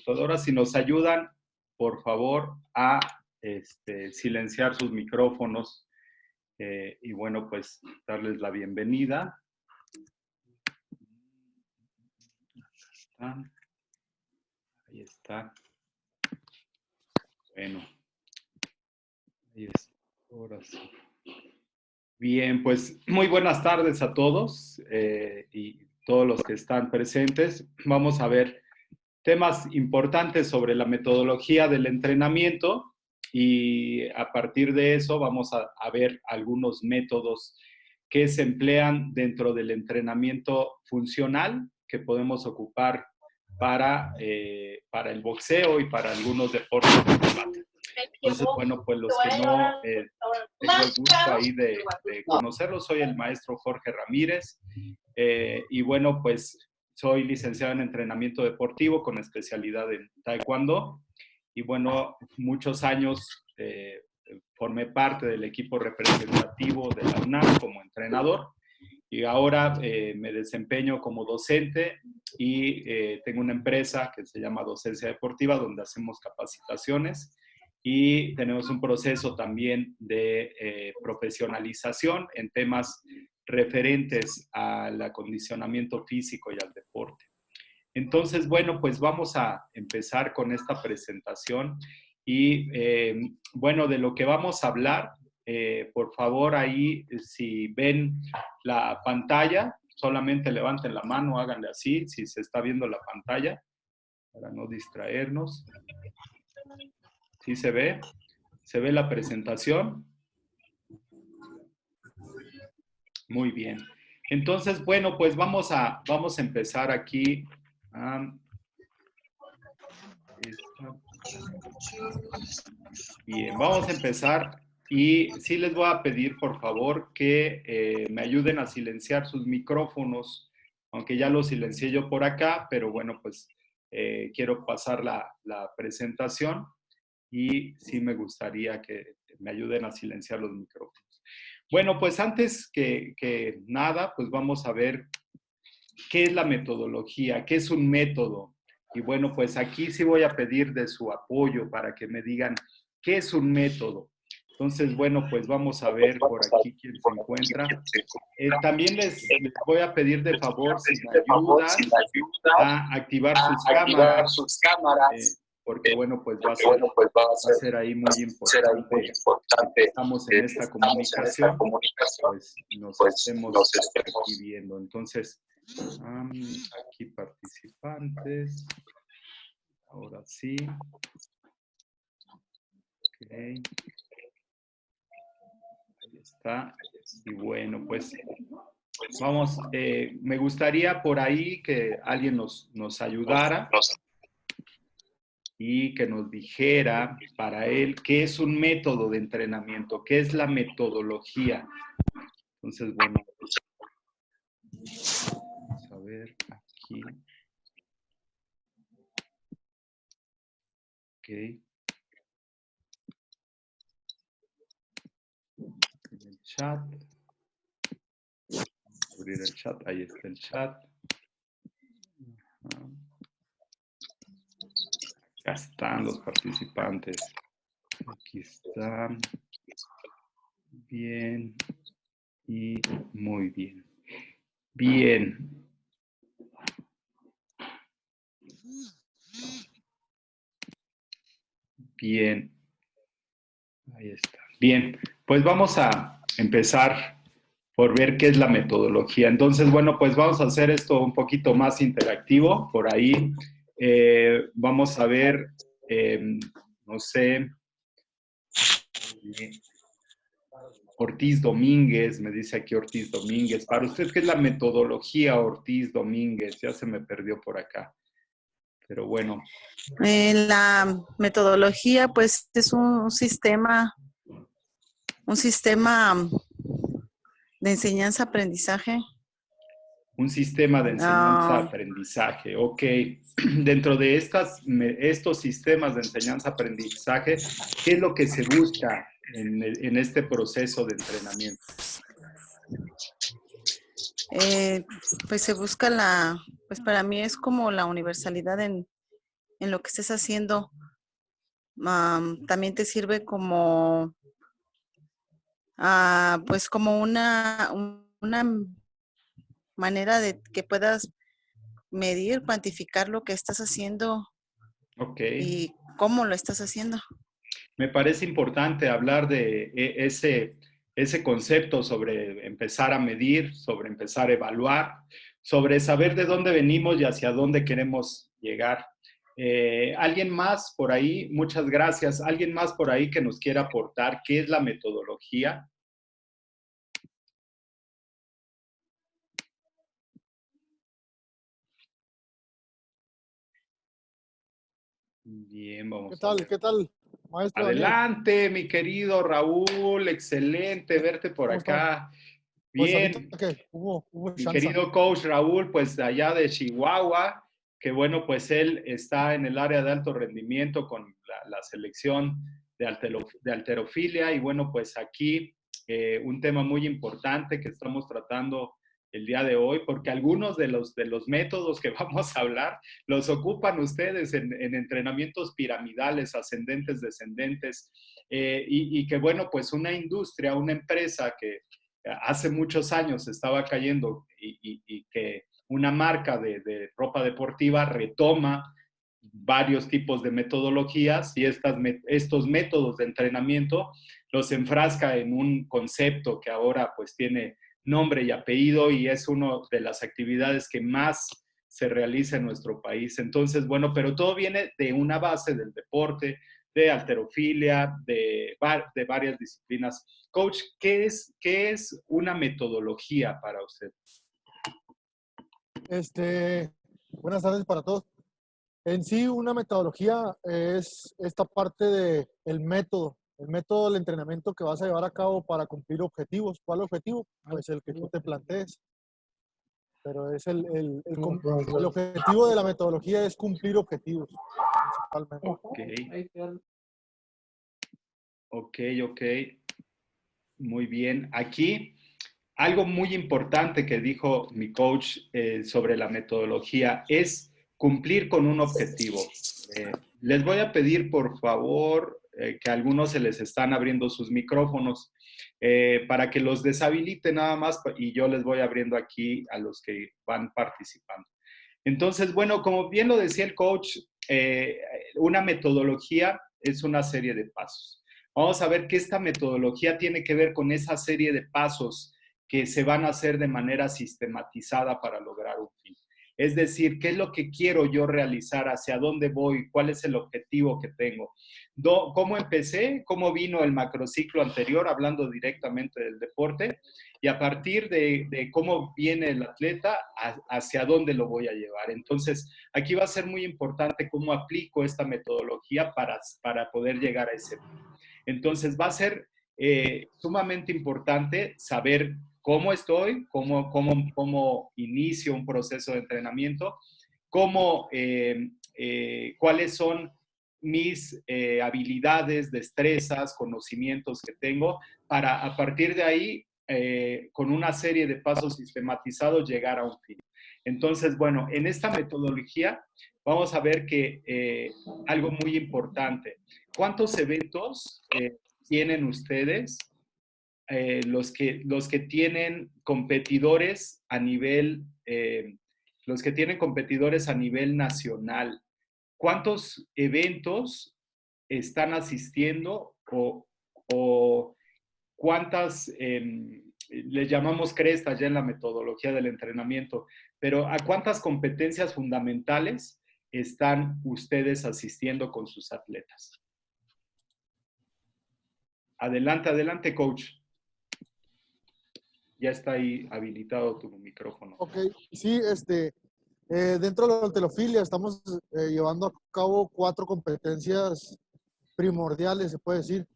computadora, si nos ayudan, por favor, a silenciar sus micrófonos y bueno, pues darles la bienvenida. Ahí está. Bueno, ahí está. Ahora sí. Bien, pues muy buenas tardes a todos y todos los que están presentes. Vamos a ver temas importantes sobre la metodología del entrenamiento y a partir de eso vamos a ver algunos métodos que se emplean dentro del entrenamiento funcional que podemos ocupar para el boxeo y para algunos deportes de combate. Entonces, bueno, pues los que no tengo el gusto ahí de conocerlos, soy el maestro Jorge Ramírez y bueno, pues soy licenciado en entrenamiento deportivo con especialidad en Taekwondo y bueno, muchos años formé parte del equipo representativo de la UNAM como entrenador y ahora me desempeño como docente y tengo una empresa que se llama Docencia Deportiva donde hacemos capacitaciones y tenemos un proceso también de profesionalización en temas referentes al acondicionamiento físico y al deporte. Entonces, bueno, pues vamos a empezar con esta presentación y bueno, de lo que vamos a hablar, por favor ahí si ven la pantalla, solamente levanten la mano, háganle así, si se está viendo la pantalla, para no distraernos. ¿Sí se ve? ¿Se ve la presentación? Muy bien. Entonces, bueno, pues vamos a empezar aquí. Bien, vamos a empezar y sí les voy a pedir, por favor, que me ayuden a silenciar sus micrófonos, aunque ya los silencié yo por acá, pero bueno, pues quiero pasar la presentación y sí me gustaría que me ayuden a silenciar los micrófonos. Bueno, pues antes que nada, pues vamos a ver qué es la metodología, qué es un método. Y bueno, pues aquí sí voy a pedir de su apoyo para que me digan qué es un método. Entonces, bueno, pues vamos a ver por aquí quién se encuentra. También les voy a pedir de favor si me ayudan a activar sus cámaras. Porque bueno, pues va a ser ahí muy importante. Estamos en esta comunicación, pues nos estemos aquí viendo. Entonces, aquí participantes. Ahora sí. Ok. Ahí está. Y bueno, pues vamos, me gustaría por ahí que alguien nos ayudara y que nos dijera para él qué es un método de entrenamiento, qué es la metodología. Entonces, bueno, vamos a ver aquí. Ok. En el chat. Abrir el chat, ahí está el chat. Acá están los participantes. Aquí están. Bien. Y muy bien. Bien. Bien. Ahí está. Bien. Pues vamos a empezar por ver qué es la metodología. Entonces, bueno, pues vamos a hacer esto un poquito más interactivo. Por ahí vamos a ver, no sé, Ortiz Domínguez, me dice aquí Ortiz Domínguez. Para usted, ¿qué es la metodología, Ortiz Domínguez? Ya se me perdió por acá. Pero bueno. La metodología, pues, es un sistema de enseñanza-aprendizaje. Un sistema de enseñanza-aprendizaje, ok. Dentro de estos sistemas de enseñanza-aprendizaje, ¿qué es lo que se busca en este proceso de entrenamiento? Pues se busca pues para mí es como la universalidad en en lo que estés haciendo, también te sirve como, pues como una manera de que puedas medir, cuantificar lo que estás haciendo Ok. y cómo lo estás haciendo. Me parece importante hablar de ese concepto sobre empezar a medir, sobre empezar a evaluar, sobre saber de dónde venimos y hacia dónde queremos llegar. ¿Alguien más por ahí? Muchas gracias. ¿Alguien más por ahí que nos quiera aportar qué es la metodología? Bien, ¿Qué vamos a tal? ver. ¿Qué tal, maestro Daniel? Adelante, mi querido Raúl. Excelente verte por ¿Cómo están? acá. Pues ahorita Bien, que hubo mi chance. querido coach Raúl, pues de allá de Chihuahua, que bueno, pues él está en el área de alto rendimiento con la selección de halterofilia y bueno, pues aquí un tema muy importante que estamos tratando el día de hoy, porque algunos de los métodos que vamos a hablar los ocupan ustedes en entrenamientos piramidales, ascendentes, descendentes, y que bueno, pues una industria, una empresa que hace muchos años estaba cayendo y que una marca de ropa deportiva retoma varios tipos de metodologías y estos métodos de entrenamiento los enfrasca en un concepto que ahora pues tiene nombre y apellido y es una de las actividades que más se realiza en nuestro país. Entonces, bueno, pero todo viene de una base del deporte, de halterofilia, de varias disciplinas. Coach, qué es una metodología para usted? Buenas tardes para todos. En sí, una metodología es esta parte de el método del entrenamiento que vas a llevar a cabo para cumplir objetivos. ¿Cuál objetivo? Pues el que tú te plantees. Pero es el objetivo de la metodología es cumplir objetivos, principalmente. Ok, ok. Muy bien. Aquí, algo muy importante que dijo mi coach sobre la metodología es cumplir con un objetivo. Les voy a pedir, por favor, que a algunos se les están abriendo sus micrófonos para que los deshabilite nada más y yo les voy abriendo aquí a los que van participando. Entonces, bueno, como bien lo decía el coach, una metodología es una serie de pasos. Vamos a ver que esta metodología tiene que ver con esa serie de pasos que se van a hacer de manera sistematizada para lograr un fin. Es decir, ¿qué es lo que quiero yo realizar? ¿Hacia dónde voy? ¿Cuál es el objetivo que tengo? ¿Cómo empecé? ¿Cómo vino el macrociclo anterior? Hablando directamente del deporte. Y a partir de cómo viene el atleta, hacia dónde lo voy a llevar. Entonces, aquí va a ser muy importante cómo aplico esta metodología para poder llegar a ese fin. Entonces, va a ser sumamente importante saber cómo estoy, cómo inicio un proceso de entrenamiento, cuáles son mis habilidades, destrezas, conocimientos que tengo, para a partir de ahí, con una serie de pasos sistematizados, llegar a un fin. Entonces, bueno, en esta metodología vamos a ver que algo muy importante, ¿cuántos eventos tienen ustedes? Los que tienen competidores a nivel, los que tienen competidores a nivel nacional, ¿cuántos eventos están asistiendo o cuántas, les llamamos crestas ya en la metodología del entrenamiento, pero a cuántas competencias fundamentales están ustedes asistiendo con sus atletas? Adelante, adelante, coach. Ya está ahí habilitado tu micrófono. Ok, sí, dentro de la halterofilia estamos llevando a cabo 4 competencias primordiales, se puede decir.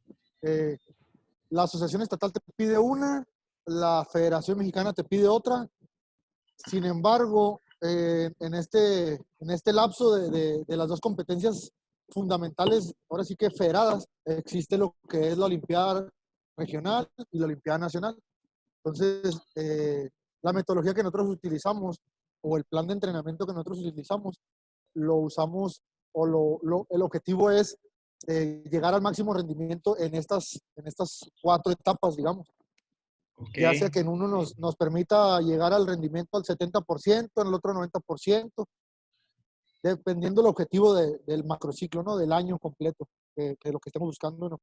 La Asociación Estatal te pide una, la Federación Mexicana te pide otra. Sin embargo, en este lapso de las 2 competencias fundamentales, ahora sí que federadas, existe lo que es la Olimpiada Regional y la Olimpiada Nacional. Entonces, la metodología que nosotros utilizamos o el plan de entrenamiento que nosotros utilizamos, lo usamos el objetivo es llegar al máximo rendimiento en estas 4 etapas, digamos. Okay. Ya sea que en uno nos permita llegar al rendimiento al 70%, en el otro 90%, dependiendo del objetivo del macrociclo, ¿no? Del año completo, que lo que estemos buscando, ¿no?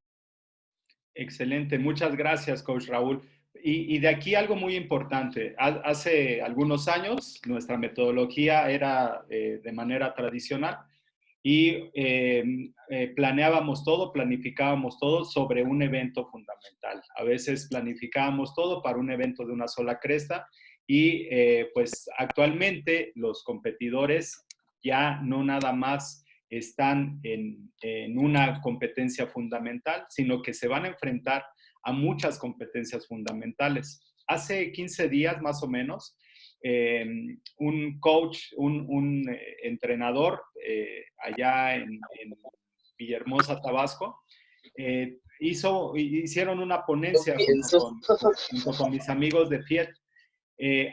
Excelente, muchas gracias, Coach Raúl. Y de aquí algo muy importante. Hace algunos años nuestra metodología era de manera tradicional y planificábamos todo sobre un evento fundamental. A veces planificábamos todo para un evento de una sola cresta y pues actualmente los competidores ya no nada más están en una competencia fundamental, sino que se van a enfrentar a muchas competencias fundamentales. Hace 15 días más o menos, un coach, un entrenador allá en Villahermosa, Tabasco, hicieron una ponencia junto con mis amigos de FIET,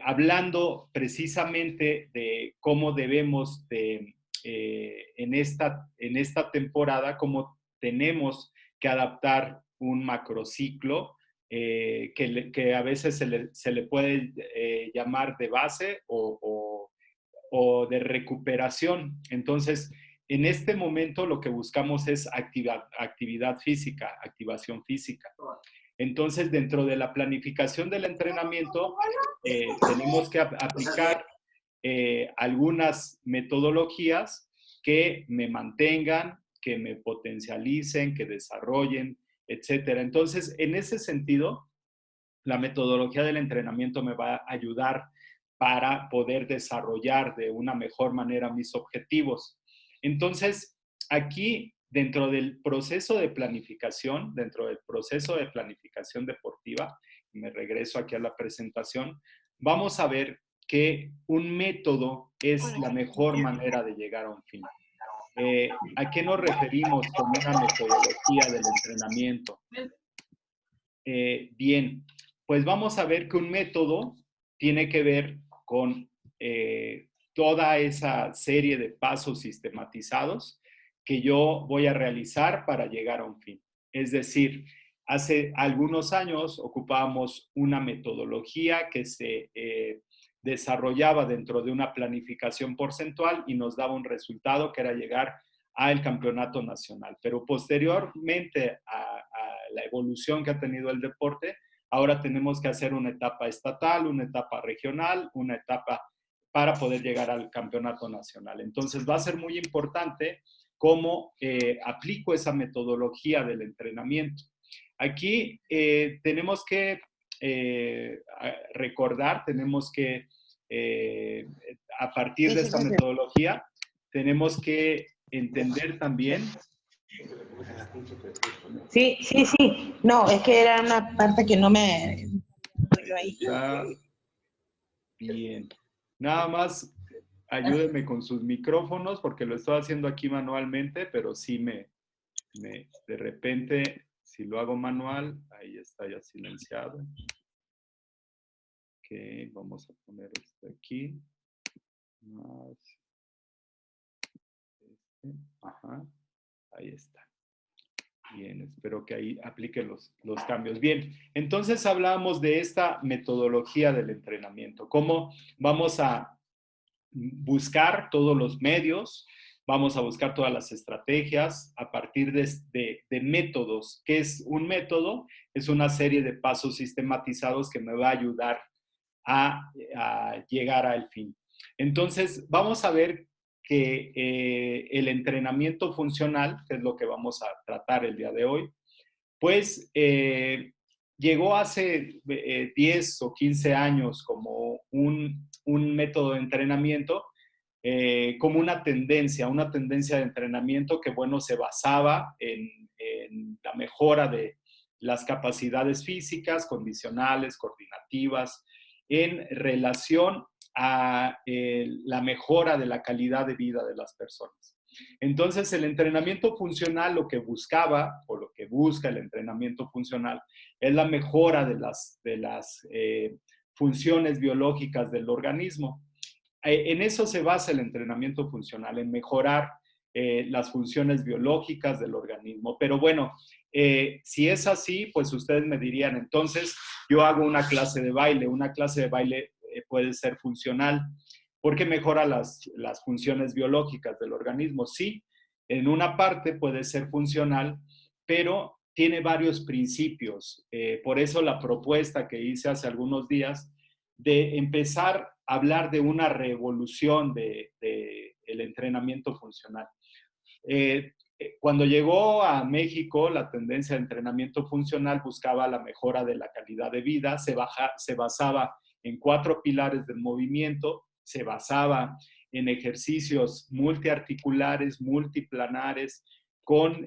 hablando precisamente de cómo debemos de, en esta temporada, cómo tenemos que adaptar un macrociclo que a veces se le puede llamar de base o de recuperación. Entonces, en este momento lo que buscamos es actividad física, activación física. Entonces, dentro de la planificación del entrenamiento, tenemos que aplicar algunas metodologías que me mantengan, que me potencialicen, que desarrollen, etcétera. Entonces, en ese sentido, la metodología del entrenamiento me va a ayudar para poder desarrollar de una mejor manera mis objetivos. Entonces, aquí, dentro del proceso de planificación deportiva, me regreso aquí a la presentación, vamos a ver que un método es la mejor manera de llegar a un fin. ¿A qué nos referimos con una metodología del entrenamiento? Bien, pues vamos a ver que un método tiene que ver con toda esa serie de pasos sistematizados que yo voy a realizar para llegar a un fin. Es decir, hace algunos años ocupábamos una metodología que se desarrollaba dentro de una planificación porcentual y nos daba un resultado que era llegar al campeonato nacional. Pero posteriormente a la evolución que ha tenido el deporte, ahora tenemos que hacer una etapa estatal, una etapa regional, una etapa para poder llegar al campeonato nacional. Entonces va a ser muy importante cómo aplico esa metodología del entrenamiento. Aquí tenemos que recordar, tenemos que, a partir de esta metodología, tenemos que entender también. Sí. No, es que era una parte que no me... Está bien. Nada más ayúdenme con sus micrófonos porque lo estoy haciendo aquí manualmente, pero sí de repente, si lo hago manual, ahí está ya silenciado. Ok, vamos a poner esto aquí. Más ajá, ahí está. Bien, espero que ahí aplique los cambios. Bien, entonces hablábamos de esta metodología del entrenamiento, cómo vamos a buscar todos los medios, vamos a buscar todas las estrategias a partir de métodos. ¿Qué es un método? Es una serie de pasos sistematizados que me va a ayudar a llegar al fin. Entonces, vamos a ver que el entrenamiento funcional, que es lo que vamos a tratar el día de hoy, pues llegó hace 10 o 15 años como un método de entrenamiento, como una tendencia de entrenamiento que, bueno, se basaba en la mejora de las capacidades físicas, condicionales, coordinativas, en relación a la mejora de la calidad de vida de las personas. Entonces, el entrenamiento funcional lo que buscaba, o lo que busca el entrenamiento funcional, es la mejora de las funciones biológicas del organismo. En eso se basa el entrenamiento funcional, en mejorar las funciones biológicas del organismo. Pero bueno, si es así, pues ustedes me dirían, entonces yo hago una clase de baile. Una clase de baile puede ser funcional porque mejora las funciones biológicas del organismo. Sí, en una parte puede ser funcional, pero tiene varios principios. Por eso la propuesta que hice hace algunos días de empezar a hablar de una revolución el entrenamiento funcional. Cuando llegó a México, la tendencia de entrenamiento funcional buscaba la mejora de la calidad de vida, se basaba en 4 pilares del movimiento, se basaba en ejercicios multiarticulares, multiplanares, con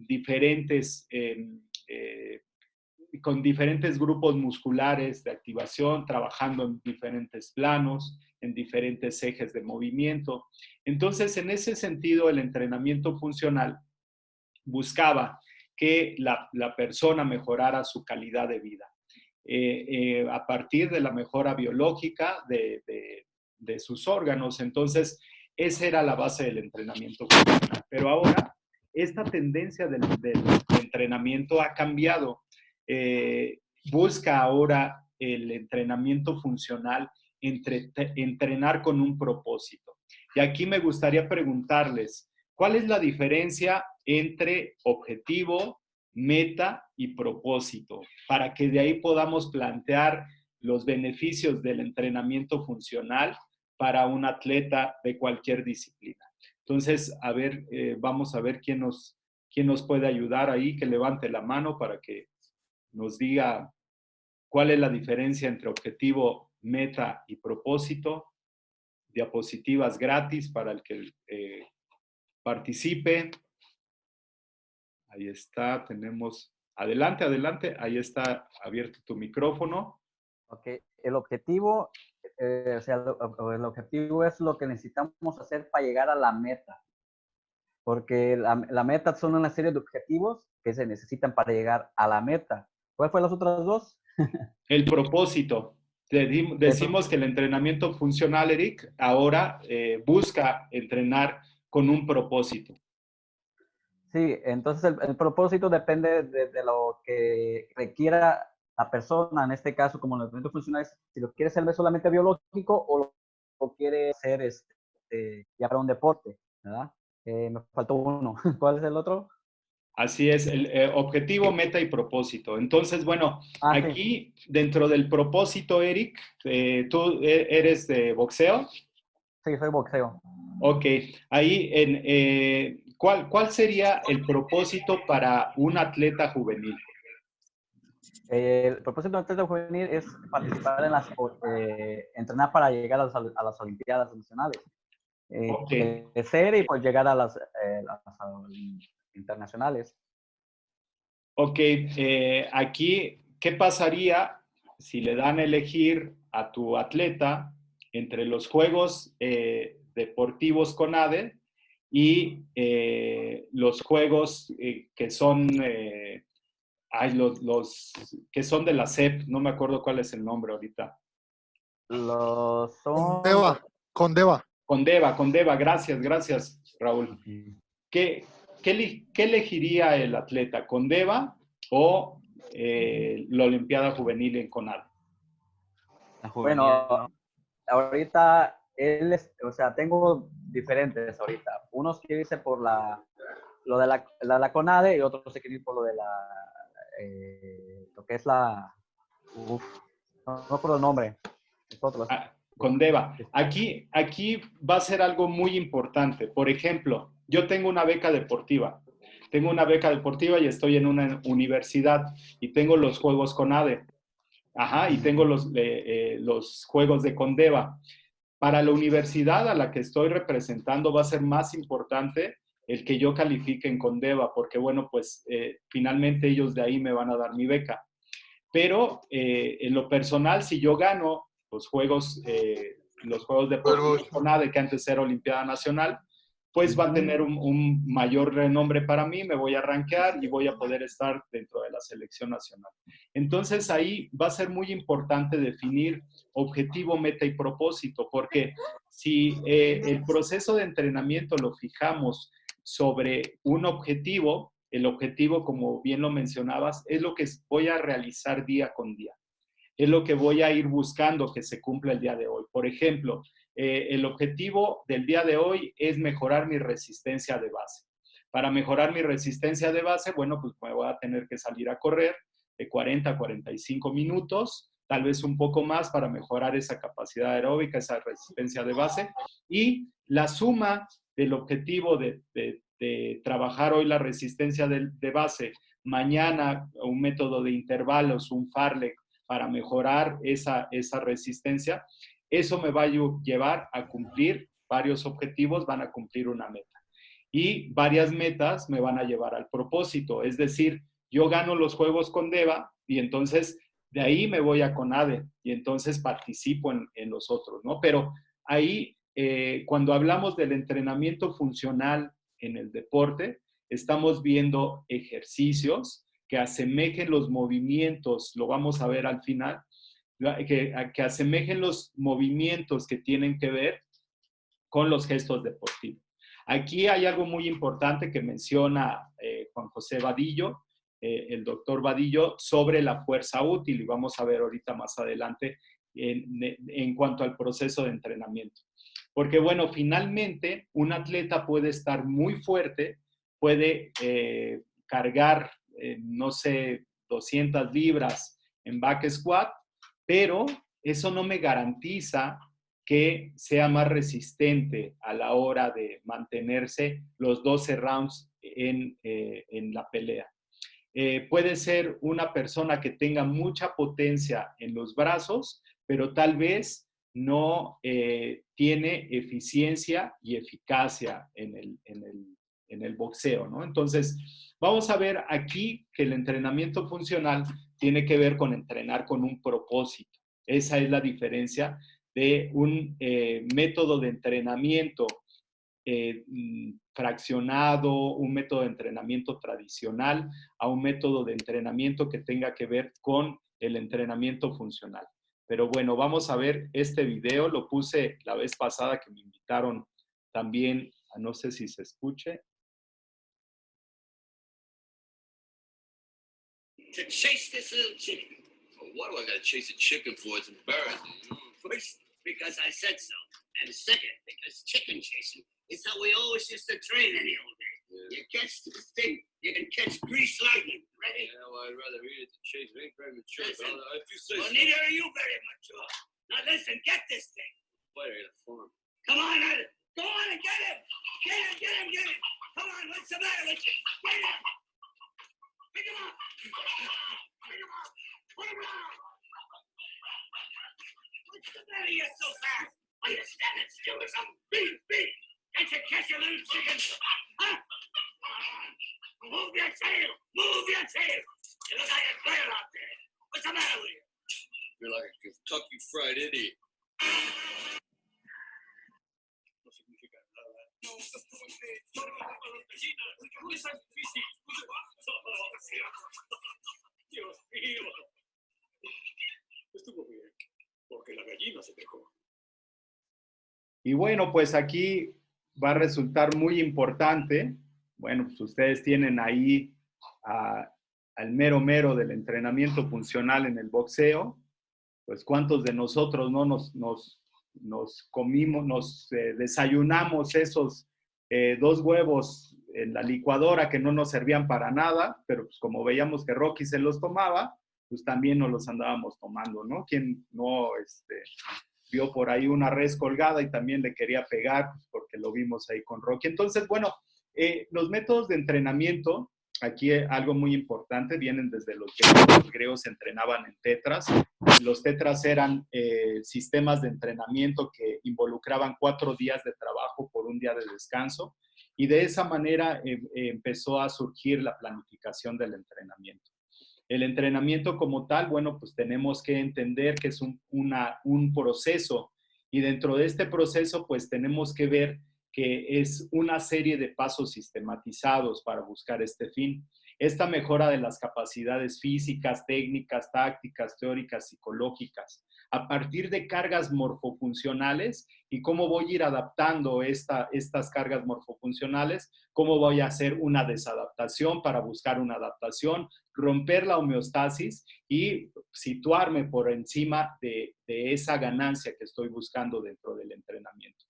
diferentes grupos musculares de activación, trabajando en diferentes planos, en diferentes ejes de movimiento. Entonces, en ese sentido, el entrenamiento funcional buscaba que la persona mejorara su calidad de vida a partir de la mejora biológica de sus órganos. Entonces, esa era la base del entrenamiento funcional. Pero ahora, esta tendencia del entrenamiento ha cambiado. Busca ahora el entrenamiento funcional entrenar con un propósito. Y aquí me gustaría preguntarles, ¿cuál es la diferencia entre objetivo, meta y propósito? Para que de ahí podamos plantear los beneficios del entrenamiento funcional para un atleta de cualquier disciplina. Entonces, a ver, vamos a ver quién nos puede ayudar ahí, que levante la mano para que nos diga cuál es la diferencia entre objetivo, meta y propósito. Diapositivas gratis para el que participe. Ahí está, tenemos. Adelante, adelante. Ahí está abierto tu micrófono. Ok, el objetivo, el objetivo es lo que necesitamos hacer para llegar a la meta. Porque la meta son una serie de objetivos que se necesitan para llegar a la meta. ¿Cuáles fueron las otras dos? El propósito. Decimos que el entrenamiento funcional, Eric, ahora busca entrenar con un propósito. Sí, entonces el propósito depende de lo que requiera la persona, en este caso, como el entrenamiento funcional, si lo quiere ser solamente biológico o lo quiere hacer ya para un deporte, ¿verdad? Me faltó uno. ¿Cuál es el otro? Así es, el objetivo, meta y propósito. Entonces, bueno, aquí sí. Dentro del propósito, Eric, ¿tú eres de boxeo? Sí, soy boxeo. Ok, ahí, ¿cuál sería el propósito para un atleta juvenil? El propósito del atleta juvenil es participar entrenar para llegar a las Olimpiadas nacionales. Okay. Crecer y pues llegar a las internacionales. Ok, aquí, ¿qué pasaría si le dan a elegir a tu atleta entre los Juegos Deportivos CONADE y los Juegos que son los que son de la SEP? No me acuerdo cuál es el nombre ahorita. Condeva, gracias, Raúl. ¿Qué elegiría el atleta? ¿Condeva o la Olimpiada Juvenil en CONADE? Bueno, ahorita tengo diferentes ahorita. Unos quieren irse por lo de la CONADE y otros se quieren ir por lo de lo que es no recuerdo el nombre. Condeva. Aquí va a ser algo muy importante. Por ejemplo, yo tengo una beca deportiva. Y estoy en una universidad y tengo los Juegos CONADE. Ajá, y tengo los Juegos de Condeva. Para la universidad a la que estoy representando va a ser más importante el que yo califique en Condeva, porque bueno, pues finalmente ellos de ahí me van a dar mi beca. Pero en lo personal, si yo gano los Juegos Deportivos CONADE, que antes era Olimpiada Nacional, pues va a tener un mayor renombre para mí, me voy a rankear y voy a poder estar dentro de la selección nacional. Entonces ahí va a ser muy importante definir objetivo, meta y propósito, porque si el proceso de entrenamiento lo fijamos sobre un objetivo, el objetivo, como bien lo mencionabas, es lo que voy a realizar día con día. Es lo que voy a ir buscando que se cumpla el día de hoy. Por ejemplo, el objetivo del día de hoy es mejorar mi resistencia de base. Para mejorar mi resistencia de base, bueno, pues me voy a tener que salir a correr de 40 a 45 minutos, tal vez un poco más para mejorar esa capacidad aeróbica, esa resistencia de base. Y la suma del objetivo de trabajar hoy la resistencia de base, mañana un método de intervalos, un Farlek, para mejorar esa resistencia, eso me va a llevar a cumplir varios objetivos, van a cumplir una meta. Y varias metas me van a llevar al propósito, es decir, yo gano los juegos con DEVA y entonces de ahí me voy a CONADE y entonces participo en los otros, ¿no? Pero ahí, cuando hablamos del entrenamiento funcional en el deporte, estamos viendo ejercicios que asemejen los movimientos, lo vamos a ver al final, que asemejen los movimientos que tienen que ver con los gestos deportivos. Aquí hay algo muy importante que menciona Juan José Vadillo, el doctor Vadillo, sobre la fuerza útil, y vamos a ver ahorita más adelante en cuanto al proceso de entrenamiento. Porque bueno, finalmente un atleta puede estar muy fuerte, puede cargar, no sé, 200 libras en back squat, pero eso no me garantiza que sea más resistente a la hora de mantenerse los 12 rounds en la pelea. Puede ser una persona que tenga mucha potencia en los brazos, pero tal vez no tiene eficiencia y eficacia en el boxeo, ¿no? Entonces, vamos a ver aquí que el entrenamiento funcional tiene que ver con entrenar con un propósito. Esa es la diferencia de un método de entrenamiento fraccionado, un método de entrenamiento tradicional, a un método de entrenamiento que tenga que ver con el entrenamiento funcional. Pero bueno, vamos a ver este video, lo puse la vez pasada que me invitaron también, no sé si se escuche. To chase this little chicken. Well, what do I gotta chase a chicken for? It's embarrassing. First, because I said so. And second, because chicken chasing is how we always used to train in the old days. Yeah. You catch the thing, you can catch grease lightning. Ready? Yeah, well, I'd rather eat it than chase it. It ain't very mature. Listen, if you say well, so. Neither are you very mature. Now listen, get this thing. Fighter at a farm. Come on, Ed. Go on and get him. Get him, get him, get him. Come on, what's the matter with you? Get him. Pick him up. Pick him up. Put him down. What's the matter? You're so fast. Are you standing still or something? Beat, beat. Can't you catch your little chicken? Huh? Move your tail. Move your tail. You look like a girl out there. What's the matter with you? You're like a Kentucky Fried Idiot. No significa nada. Dios mío. Estuvo bien, porque la gallina se dejó. Y bueno, pues aquí va a resultar muy importante. Bueno, pues ustedes tienen ahí al mero mero del entrenamiento funcional en el boxeo. Pues cuántos de nosotros no nos comimos, desayunamos esos 2 huevos en la licuadora que no nos servían para nada, pero pues como veíamos que Rocky se los tomaba, pues también nos los andábamos tomando, ¿no? ¿Quién no vio por ahí una res colgada y también le quería pegar, pues porque lo vimos ahí con Rocky? Entonces, bueno, los métodos de entrenamiento, aquí algo muy importante, vienen desde los griegos. Los griegos entrenaban en tetras. Los tetras eran sistemas de entrenamiento que involucraban 4 días de trabajo por un día de descanso, y de esa manera empezó a surgir la planificación del entrenamiento. El entrenamiento como tal, bueno, pues tenemos que entender que es un proceso, y dentro de este proceso, pues tenemos que ver que es una serie de pasos sistematizados para buscar este fin. Esta mejora de las capacidades físicas, técnicas, tácticas, teóricas, psicológicas, a partir de cargas morfofuncionales y cómo voy a ir adaptando estas cargas morfofuncionales, cómo voy a hacer una desadaptación para buscar una adaptación, romper la homeostasis y situarme por encima de esa ganancia que estoy buscando dentro del entrenamiento.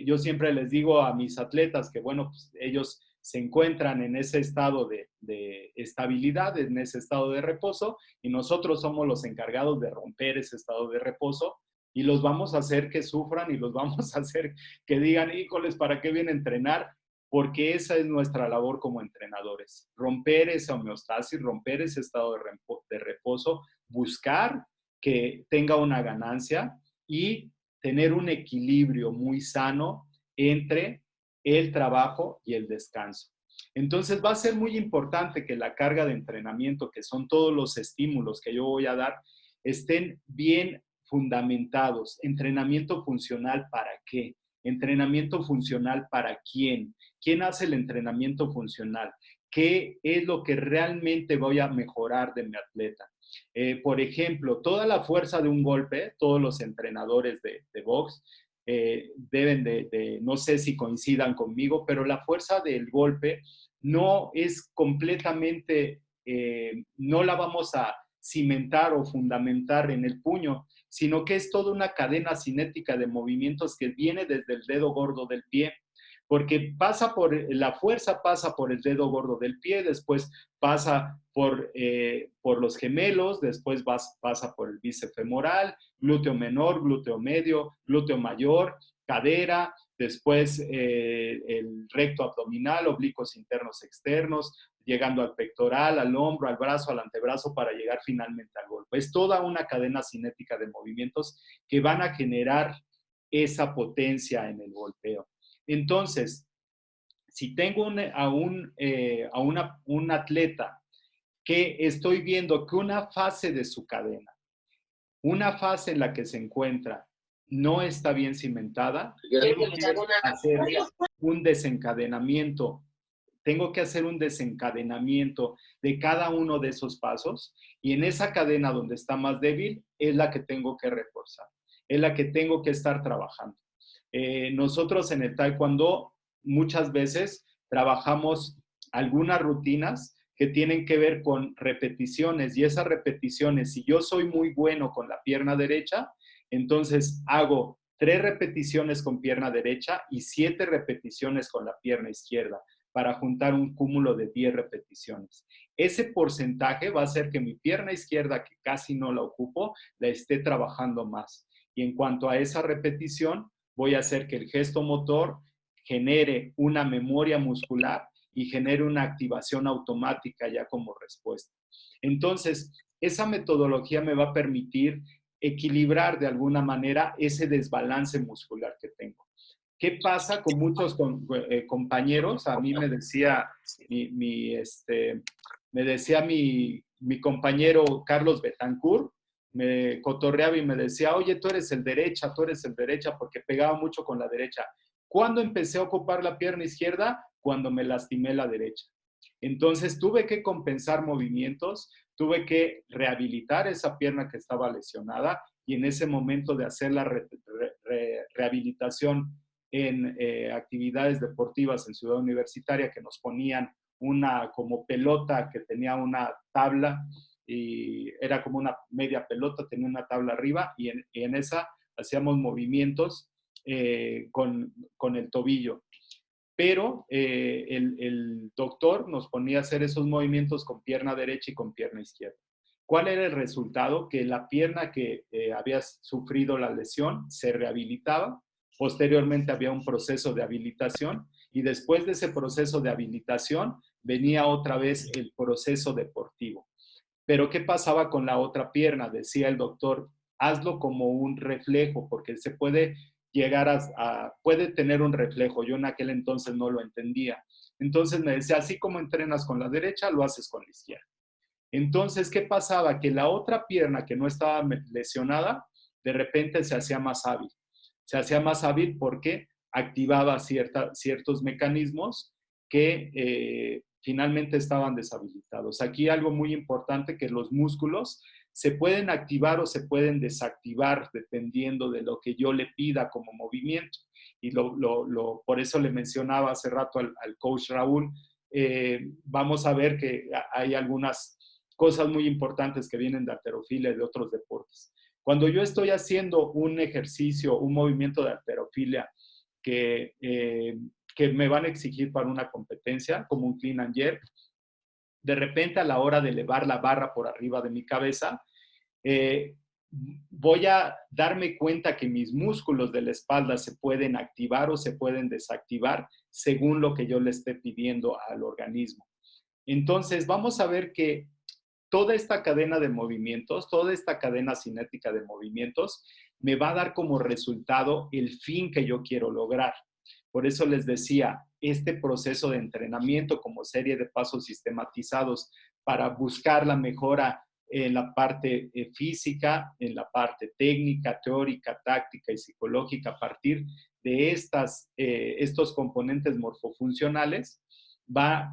Yo siempre les digo a mis atletas que, bueno, pues ellos se encuentran en ese estado de estabilidad, en ese estado de reposo, y nosotros somos los encargados de romper ese estado de reposo y los vamos a hacer que sufran y los vamos a hacer que digan, híjoles, ¿para qué viene a entrenar? Porque esa es nuestra labor como entrenadores, romper esa homeostasis, romper ese estado de reposo, buscar que tenga una ganancia y tener un equilibrio muy sano entre el trabajo y el descanso. Entonces va a ser muy importante que la carga de entrenamiento, que son todos los estímulos que yo voy a dar, estén bien fundamentados. Entrenamiento funcional, ¿para qué? Entrenamiento funcional, ¿para quién? ¿Quién hace el entrenamiento funcional? ¿Qué es lo que realmente voy a mejorar de mi atleta? Por ejemplo, toda la fuerza de un golpe, todos los entrenadores de box deben no sé si coincidan conmigo, pero la fuerza del golpe no es completamente, no la vamos a cimentar o fundamentar en el puño, sino que es toda una cadena cinética de movimientos que viene desde el dedo gordo del pie, porque la fuerza pasa por el dedo gordo del pie, después pasa por los gemelos, después pasa por el bíceps femoral, glúteo menor, glúteo medio, glúteo mayor, cadera, después el recto abdominal, oblicuos internos externos, llegando al pectoral, al hombro, al brazo, al antebrazo, para llegar finalmente al golpe. Es toda una cadena cinética de movimientos que van a generar esa potencia en el golpeo. Entonces, si tengo a un atleta que estoy viendo que una fase de su cadena, una fase en la que se encuentra, no está bien cimentada, tengo que hacer un desencadenamiento. Tengo que hacer un desencadenamiento de cada uno de esos pasos, y en esa cadena donde está más débil es la que tengo que reforzar, es la que tengo que estar trabajando. Nosotros en el Taekwondo muchas veces trabajamos algunas rutinas que tienen que ver con repeticiones, y esas repeticiones, si yo soy muy bueno con la pierna derecha, entonces hago 3 repeticiones con pierna derecha y 7 repeticiones con la pierna izquierda para juntar un cúmulo de 10 repeticiones. Ese porcentaje va a hacer que mi pierna izquierda, que casi no la ocupo, la esté trabajando más. Y en cuanto a esa repetición, voy a hacer que el gesto motor genere una memoria muscular y genere una activación automática ya como respuesta. Entonces, esa metodología me va a permitir equilibrar de alguna manera ese desbalance muscular que tengo. ¿Qué pasa con muchos compañeros? A mí me decía mi compañero Carlos Betancourt, me cotorreaba y me decía, oye, tú eres el derecha, porque pegaba mucho con la derecha. ¿Cuándo empecé a ocupar la pierna izquierda? Cuando me lastimé la derecha. Entonces tuve que compensar movimientos, tuve que rehabilitar esa pierna que estaba lesionada, y en ese momento de hacer la rehabilitación en actividades deportivas en Ciudad Universitaria, que nos ponían una como pelota que tenía una tabla, y era como una media pelota, tenía una tabla arriba, y en esa hacíamos movimientos con el tobillo. Pero el doctor nos ponía a hacer esos movimientos con pierna derecha y con pierna izquierda. ¿Cuál era el resultado? Que la pierna que había sufrido la lesión se rehabilitaba, posteriormente había un proceso de habilitación, y después de ese proceso de habilitación venía otra vez el proceso deportivo. Pero ¿qué pasaba con la otra pierna? Decía el doctor, hazlo como un reflejo, porque se puede llegar puede tener un reflejo. Yo en aquel entonces no lo entendía. Entonces me decía, así como entrenas con la derecha, lo haces con la izquierda. Entonces, ¿qué pasaba? Que la otra pierna que no estaba lesionada, de repente se hacía más hábil. Se hacía más hábil porque activaba ciertos mecanismos que finalmente estaban deshabilitados. Aquí algo muy importante, que los músculos se pueden activar o se pueden desactivar dependiendo de lo que yo le pida como movimiento. Y por eso le mencionaba hace rato al coach Raúl, vamos a ver que hay algunas cosas muy importantes que vienen de halterofilia y de otros deportes. Cuando yo estoy haciendo un ejercicio, un movimiento de halterofilia que me van a exigir para una competencia, como un clean and jerk, de repente a la hora de elevar la barra por arriba de mi cabeza, voy a darme cuenta que mis músculos de la espalda se pueden activar o se pueden desactivar según lo que yo le esté pidiendo al organismo. Entonces, vamos a ver que toda esta cadena de movimientos, toda esta cadena cinética de movimientos, me va a dar como resultado el fin que yo quiero lograr. Por eso les decía, este proceso de entrenamiento como serie de pasos sistematizados para buscar la mejora en la parte física, en la parte técnica, teórica, táctica y psicológica a partir de estos componentes morfofuncionales,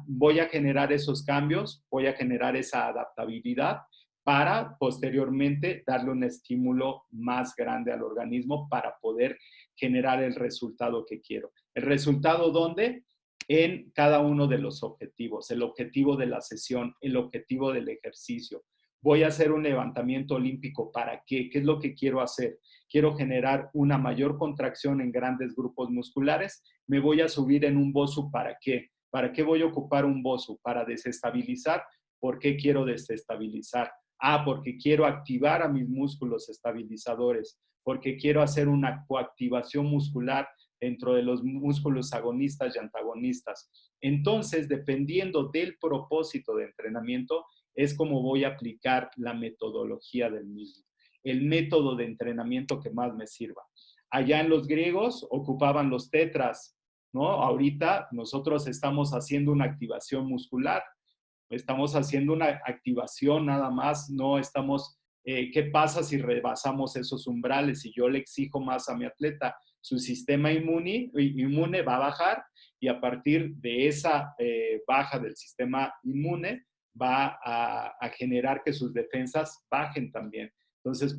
voy a generar esos cambios, voy a generar esa adaptabilidad para posteriormente darle un estímulo más grande al organismo para poder generar el resultado que quiero. ¿El resultado dónde? En cada uno de los objetivos. El objetivo de la sesión, el objetivo del ejercicio. Voy a hacer un levantamiento olímpico. ¿Para qué? ¿Qué es lo que quiero hacer? Quiero generar una mayor contracción en grandes grupos musculares. Me voy a subir en un BOSU. ¿Para qué? ¿Para qué voy a ocupar un BOSU? Para desestabilizar. ¿Por qué quiero desestabilizar? Porque quiero activar a mis músculos estabilizadores, porque quiero hacer una coactivación muscular dentro de los músculos agonistas y antagonistas. Entonces, dependiendo del propósito de entrenamiento, es como voy a aplicar la metodología del mismo, el método de entrenamiento que más me sirva. Allá en los griegos ocupaban los tetras, ¿no? Ahorita nosotros estamos haciendo una activación muscular, estamos haciendo una activación nada más, no estamos, ¿qué pasa si rebasamos esos umbrales? Si yo le exijo más a mi atleta, su sistema inmune va a bajar y a partir de esa baja del sistema inmune va a generar que sus defensas bajen también. Entonces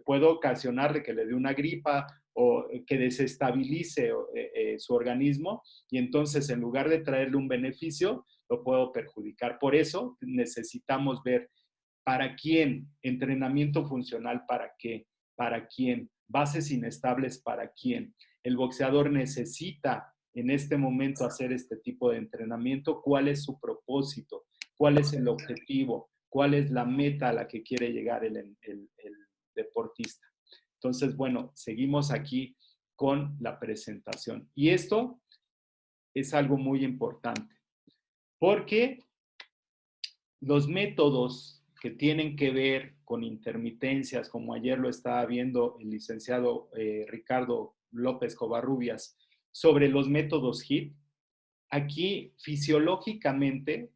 puedo ocasionarle que le dé una gripa o que desestabilice su organismo y entonces en lugar de traerle un beneficio, lo puedo perjudicar. Por eso necesitamos ver para quién, entrenamiento funcional para qué, para quién, bases inestables para quién. El boxeador necesita en este momento hacer este tipo de entrenamiento. ¿Cuál es su propósito? ¿Cuál es el objetivo? ¿Cuál es la meta a la que quiere llegar el deportista? Entonces, bueno, seguimos aquí con la presentación. Y esto es algo muy importante, porque los métodos que tienen que ver con intermitencias, como ayer lo estaba viendo el licenciado Ricardo López Covarrubias, sobre los métodos HIIT, aquí fisiológicamente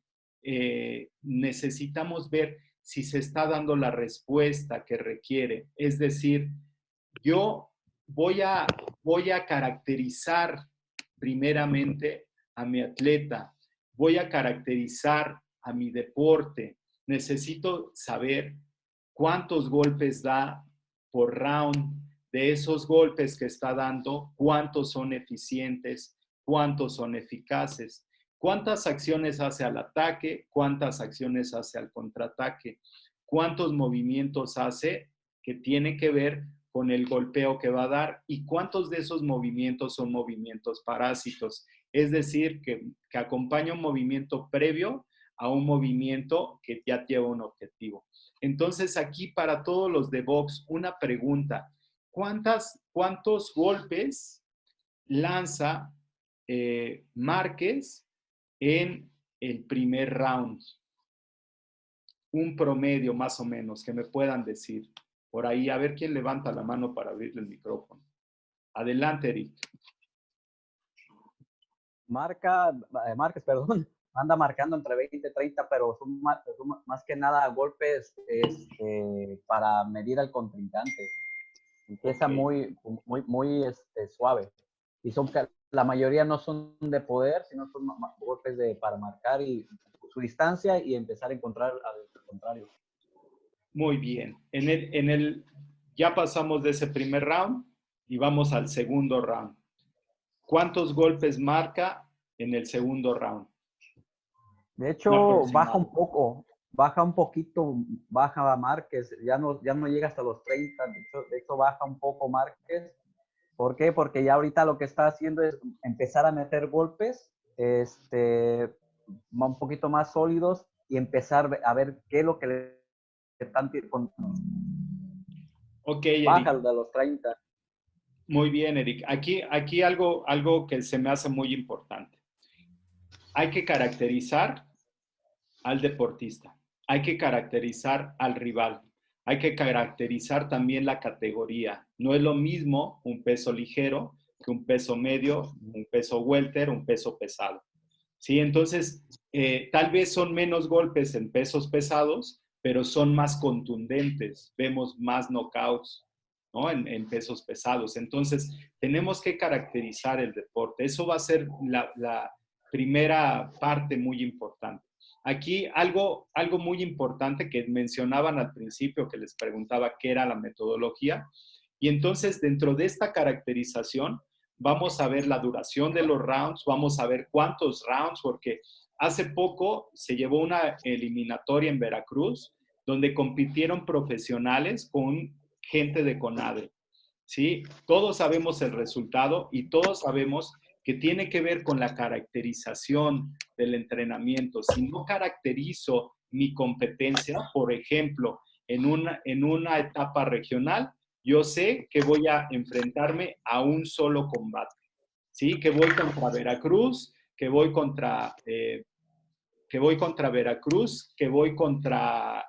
necesitamos ver si se está dando la respuesta que requiere. Es decir, yo voy a caracterizar primeramente a mi atleta, voy a caracterizar a mi deporte. Necesito saber cuántos golpes da por round, de esos golpes que está dando, cuántos son eficientes, cuántos son eficaces, cuántas acciones hace al ataque, cuántas acciones hace al contraataque, cuántos movimientos hace que tiene que ver con el golpeo que va a dar y cuántos de esos movimientos son movimientos parásitos. Es decir, que acompaña un movimiento previo a un movimiento que ya lleva un objetivo. Entonces, aquí para todos los de box, una pregunta. ¿Cuántos golpes lanza Márquez en el primer round? Un promedio más o menos que me puedan decir. Por ahí, a ver quién levanta la mano para abrirle el micrófono. Adelante, Eric. Márquez, perdón, anda marcando entre 20 y 30, pero son más que nada golpes para medir al contrincante. Empieza muy suave. y la mayoría no son de poder, sino son golpes para marcar y su distancia y empezar a encontrar al contrario. Muy bien. Ya pasamos de ese primer round y vamos al segundo round. ¿Cuántos golpes marca en el segundo round? De hecho, baja un poco, baja un poquito, baja Márquez, ya no llega hasta los 30, de hecho baja un poco Márquez. ¿Por qué? Porque ya ahorita lo que está haciendo es empezar a meter golpes un poquito más sólidos y empezar a ver qué es lo que le están Ok, baja Eric. de los 30. Muy bien, Eric. Aquí algo que se me hace muy importante. Hay que caracterizar al deportista, hay que caracterizar al rival, hay que caracterizar también la categoría. No es lo mismo un peso ligero que un peso medio, un peso welter, un peso pesado. ¿Sí? Entonces, tal vez son menos golpes en pesos pesados, pero son más contundentes. Vemos más knockouts, ¿no? En pesos pesados. Entonces, tenemos que caracterizar el deporte. Eso va a ser la primera parte muy importante. Aquí algo muy importante que mencionaban al principio, que les preguntaba qué era la metodología. Y entonces, dentro de esta caracterización, vamos a ver la duración de los rounds, vamos a ver cuántos rounds, porque hace poco se llevó una eliminatoria en Veracruz, donde compitieron profesionales con gente de CONADE. ¿Sí? Todos sabemos el resultado y todos sabemos que tiene que ver con la caracterización del entrenamiento. Si no caracterizo mi competencia, por ejemplo, en una etapa regional, yo sé que voy a enfrentarme a un solo combate, ¿sí? Que voy contra Veracruz, que voy contra Veracruz, que voy contra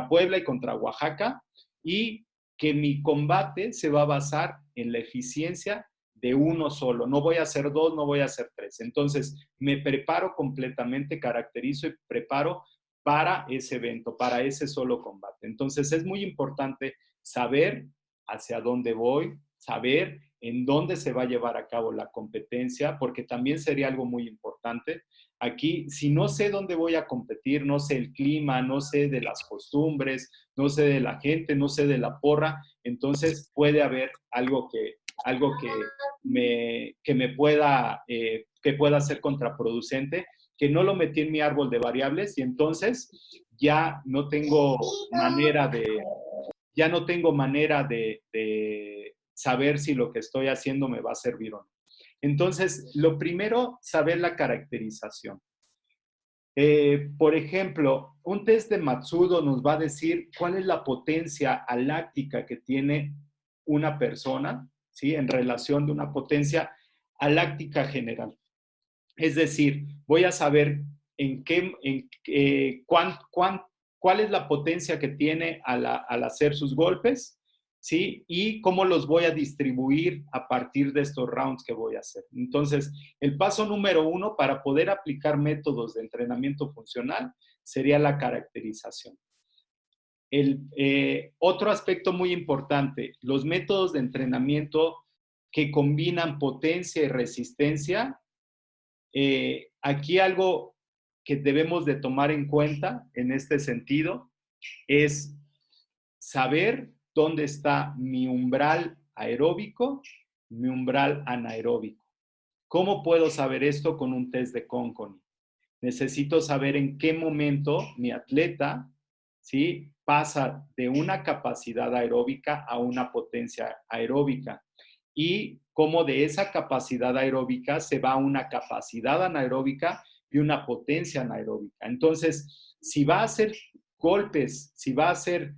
Puebla y contra Oaxaca, y que mi combate se va a basar en la eficiencia de uno solo. No voy a hacer dos, no voy a hacer tres. Entonces, me preparo completamente, caracterizo y preparo para ese evento, para ese solo combate. Entonces, es muy importante saber hacia dónde voy, saber en dónde se va a llevar a cabo la competencia, porque también sería algo muy importante. Aquí, si no sé dónde voy a competir, no sé el clima, no sé de las costumbres, no sé de la gente, no sé de la porra, entonces puede haber algo que me pueda, que pueda ser contraproducente, que no lo metí en mi árbol de variables y entonces ya no tengo manera de saber si lo que estoy haciendo me va a servir o no. Entonces, lo primero, saber la caracterización. Por ejemplo, un test de Matsudo nos va a decir cuál es la potencia aláctica que tiene una persona, ¿sí? En relación de una potencia aláctica general. Es decir, voy a saber cuál es la potencia que tiene al hacer sus golpes, ¿sí? Y cómo los voy a distribuir a partir de estos rounds que voy a hacer. Entonces, el paso número 1 para poder aplicar métodos de entrenamiento funcional sería la caracterización. Otro aspecto muy importante, los métodos de entrenamiento que combinan potencia y resistencia. Aquí algo que debemos de tomar en cuenta en este sentido es saber dónde está mi umbral aeróbico, mi umbral anaeróbico. ¿Cómo puedo saber esto con un test de Conconi? Necesito saber en qué momento mi atleta, ¿sí?, pasa de una capacidad aeróbica a una potencia aeróbica y cómo de esa capacidad aeróbica se va a una capacidad anaeróbica y una potencia anaeróbica. Entonces, si va a hacer golpes, si va a hacer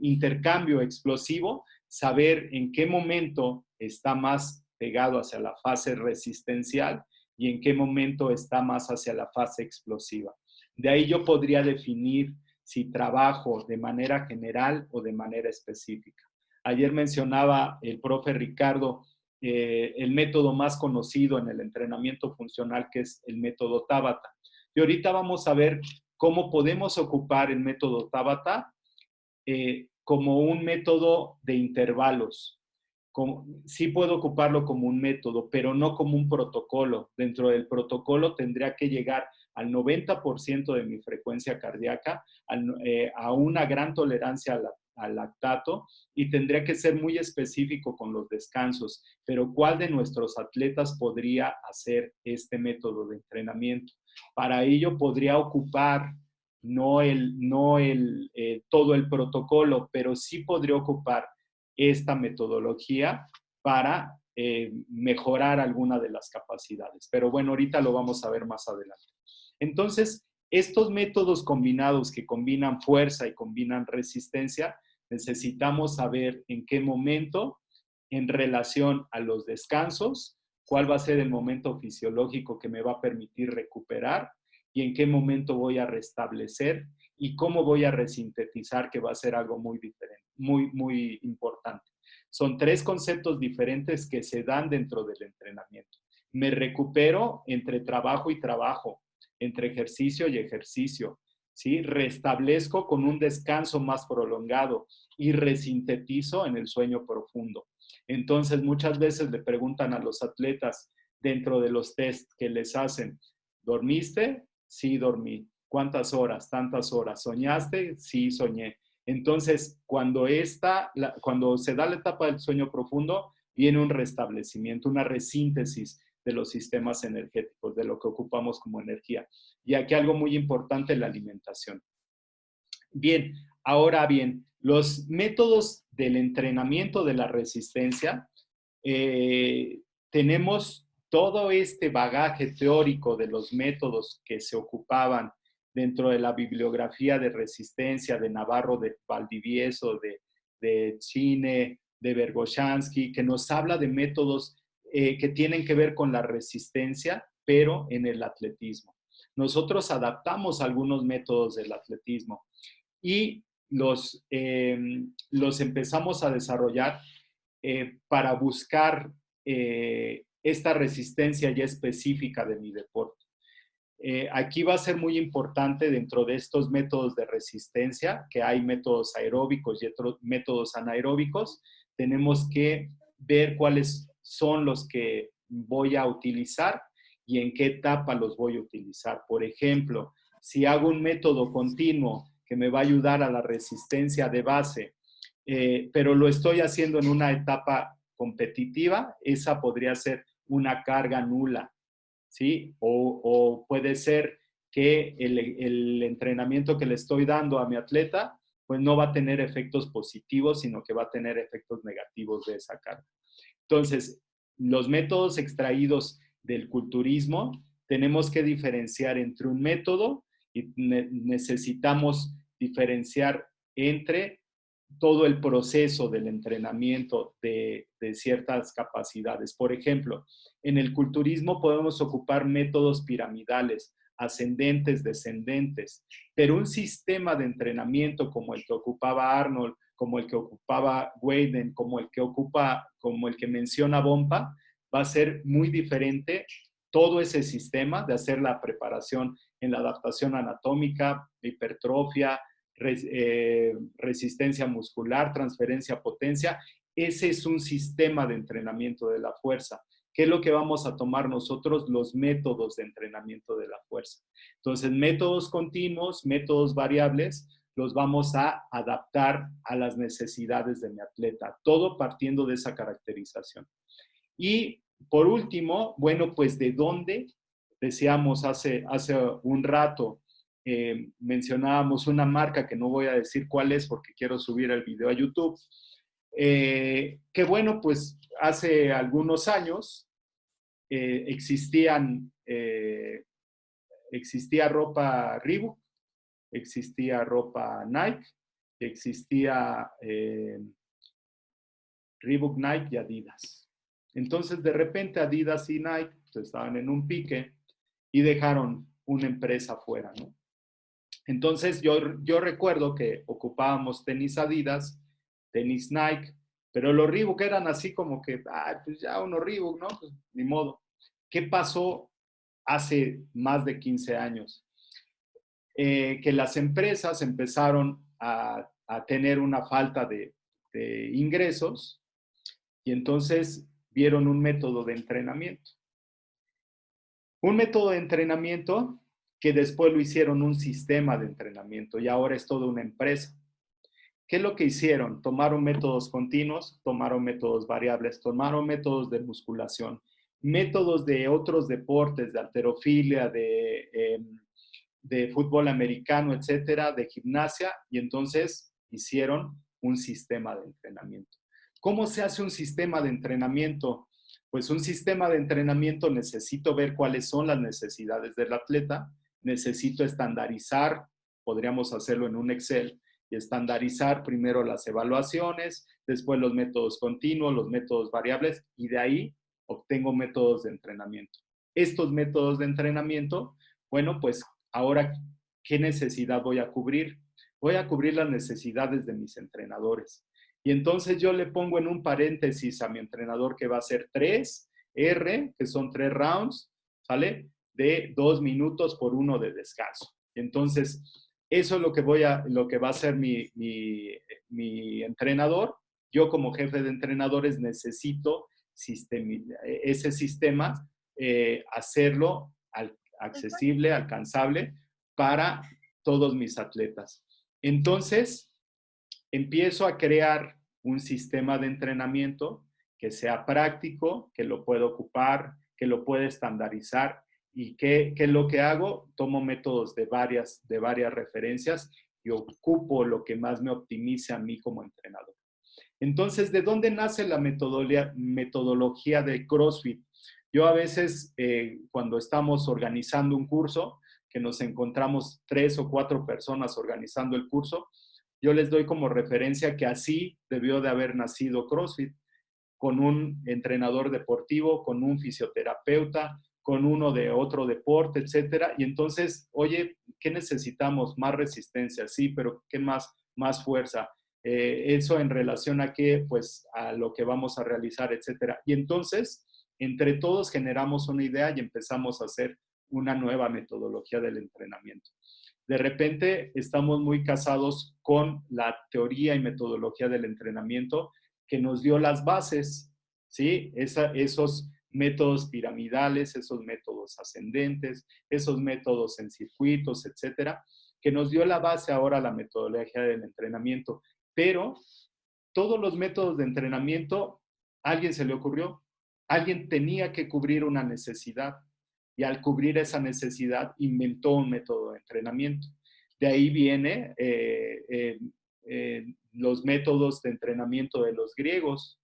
intercambio explosivo, saber en qué momento está más pegado hacia la fase resistencial y en qué momento está más hacia la fase explosiva. De ahí yo podría definir si trabajo de manera general o de manera específica. Ayer mencionaba el profe Ricardo el método más conocido en el entrenamiento funcional, que es el método Tabata. Y ahorita vamos a ver cómo podemos ocupar el método Tabata como un método de intervalos. Sí puedo ocuparlo como un método, pero no como un protocolo. Dentro del protocolo tendría que llegar al 90% de mi frecuencia cardíaca, a una gran tolerancia al lactato, y tendría que ser muy específico con los descansos. Pero ¿cuál de nuestros atletas podría hacer este método de entrenamiento? Para ello podría ocupar no todo el protocolo, pero sí podría ocupar esta metodología para mejorar alguna de las capacidades. Pero bueno, ahorita lo vamos a ver más adelante. Entonces, estos métodos combinados que combinan fuerza y combinan resistencia, necesitamos saber en qué momento, en relación a los descansos, cuál va a ser el momento fisiológico que me va a permitir recuperar y en qué momento voy a restablecer y cómo voy a resintetizar, que va a ser algo muy diferente, muy importante. Son 3 conceptos diferentes que se dan dentro del entrenamiento. Me recupero entre trabajo y trabajo, entre ejercicio y ejercicio, ¿sí? Restablezco con un descanso más prolongado y resintetizo en el sueño profundo. Entonces, muchas veces le preguntan a los atletas dentro de los test que les hacen, ¿dormiste? Sí, dormí. ¿Cuántas horas? Tantas horas. ¿Soñaste? Sí, soñé. Entonces, cuando se da la etapa del sueño profundo, viene un restablecimiento, una resíntesis de los sistemas energéticos, de lo que ocupamos como energía. Y aquí algo muy importante, la alimentación. Bien, ahora bien, los métodos del entrenamiento de la resistencia, tenemos todo este bagaje teórico de los métodos que se ocupaban dentro de la bibliografía de resistencia de Navarro, de Valdivieso, de Chine, de Vergoshansky, que nos habla de métodos que tienen que ver con la resistencia, pero en el atletismo. Nosotros adaptamos algunos métodos del atletismo y los empezamos a desarrollar para buscar esta resistencia ya específica de mi deporte. Aquí va a ser muy importante dentro de estos métodos de resistencia, que hay métodos aeróbicos y otros métodos anaeróbicos. Tenemos que ver cuáles son los que voy a utilizar y en qué etapa los voy a utilizar. Por ejemplo, si hago un método continuo que me va a ayudar a la resistencia de base, pero lo estoy haciendo en una etapa competitiva, esa podría ser una carga nula, ¿sí? O puede ser que el entrenamiento que le estoy dando a mi atleta, pues no va a tener efectos positivos, sino que va a tener efectos negativos de esa carga. Entonces, los métodos extraídos del culturismo, tenemos que diferenciar entre un método y necesitamos diferenciar entre todo el proceso del entrenamiento de ciertas capacidades. Por ejemplo, en el culturismo podemos ocupar métodos piramidales, ascendentes, descendentes, pero un sistema de entrenamiento como el que ocupaba Arnold, como el que ocupaba Weiden, como el que menciona Bompa, va a ser muy diferente todo ese sistema de hacer la preparación en la adaptación anatómica, hipertrofia, resistencia muscular, transferencia, potencia. Ese es un sistema de entrenamiento de la fuerza. ¿Qué es lo que vamos a tomar nosotros? Los métodos de entrenamiento de la fuerza. Entonces, métodos continuos, métodos variables, los vamos a adaptar a las necesidades de mi atleta, todo partiendo de esa caracterización. Y por último, bueno, pues de dónde, decíamos hace un rato, mencionábamos una marca que no voy a decir cuál es porque quiero subir el video a YouTube, que bueno, pues hace algunos años existía ropa Reebok, existía ropa Nike, existía Reebok, Nike y Adidas. Entonces, de repente Adidas y Nike pues, estaban en un pique y dejaron una empresa fuera, ¿no? Entonces, yo recuerdo que ocupábamos tenis Adidas, tenis Nike, pero los Reebok eran así como que, pues ya unos Reebok, ¿no? Pues ni modo. ¿Qué pasó hace más de 15 años? Que las empresas empezaron a a tener una falta de ingresos y entonces vieron un método de entrenamiento. Un método de entrenamiento que después lo hicieron un sistema de entrenamiento y ahora es toda una empresa. ¿Qué es lo que hicieron? Tomaron métodos continuos, tomaron métodos variables, tomaron métodos de musculación, métodos de otros deportes, de halterofilia, de fútbol americano, etcétera, de gimnasia, y entonces hicieron un sistema de entrenamiento. ¿Cómo se hace un sistema de entrenamiento? Pues un sistema de entrenamiento necesito ver cuáles son las necesidades del atleta, necesito estandarizar, podríamos hacerlo en un Excel, y estandarizar primero las evaluaciones, después los métodos continuos, los métodos variables, y de ahí obtengo métodos de entrenamiento. Estos métodos de entrenamiento, bueno, pues ahora, ¿qué necesidad voy a cubrir? Voy a cubrir las necesidades de mis entrenadores. Y entonces yo le pongo en un paréntesis a mi entrenador que va a ser 3R, que son 3 rounds, ¿sale? De 2 minutos por 1 de descanso. Entonces, eso es lo que va a hacer mi entrenador. Yo como jefe de entrenadores necesito ese sistema, hacerlo accesible, alcanzable para todos mis atletas. Entonces, empiezo a crear un sistema de entrenamiento que sea práctico, que lo pueda ocupar, que lo pueda estandarizar. ¿Y qué es lo que hago? Tomo métodos de varias referencias y ocupo lo que más me optimice a mí como entrenador. Entonces, ¿de dónde nace la metodología de CrossFit? Yo a veces, cuando estamos organizando un curso, que nos encontramos 3 o 4 personas organizando el curso, yo les doy como referencia que así debió de haber nacido CrossFit, con un entrenador deportivo, con un fisioterapeuta, con uno de otro deporte, etcétera. Y entonces, oye, ¿qué necesitamos? Más resistencia, sí, pero ¿qué más? Más fuerza. Eso en relación a qué, pues a lo que vamos a realizar, etcétera. Y entonces, entre todos generamos una idea y empezamos a hacer una nueva metodología del entrenamiento. De repente estamos muy casados con la teoría y metodología del entrenamiento que nos dio las bases, ¿sí? Esos métodos piramidales, esos métodos ascendentes, esos métodos en circuitos, etcétera, que nos dio la base ahora la metodología del entrenamiento. Pero todos los métodos de entrenamiento, a alguien se le ocurrió, alguien tenía que cubrir una necesidad y al cubrir esa necesidad inventó un método de entrenamiento. De ahí viene los métodos de entrenamiento de los griegos,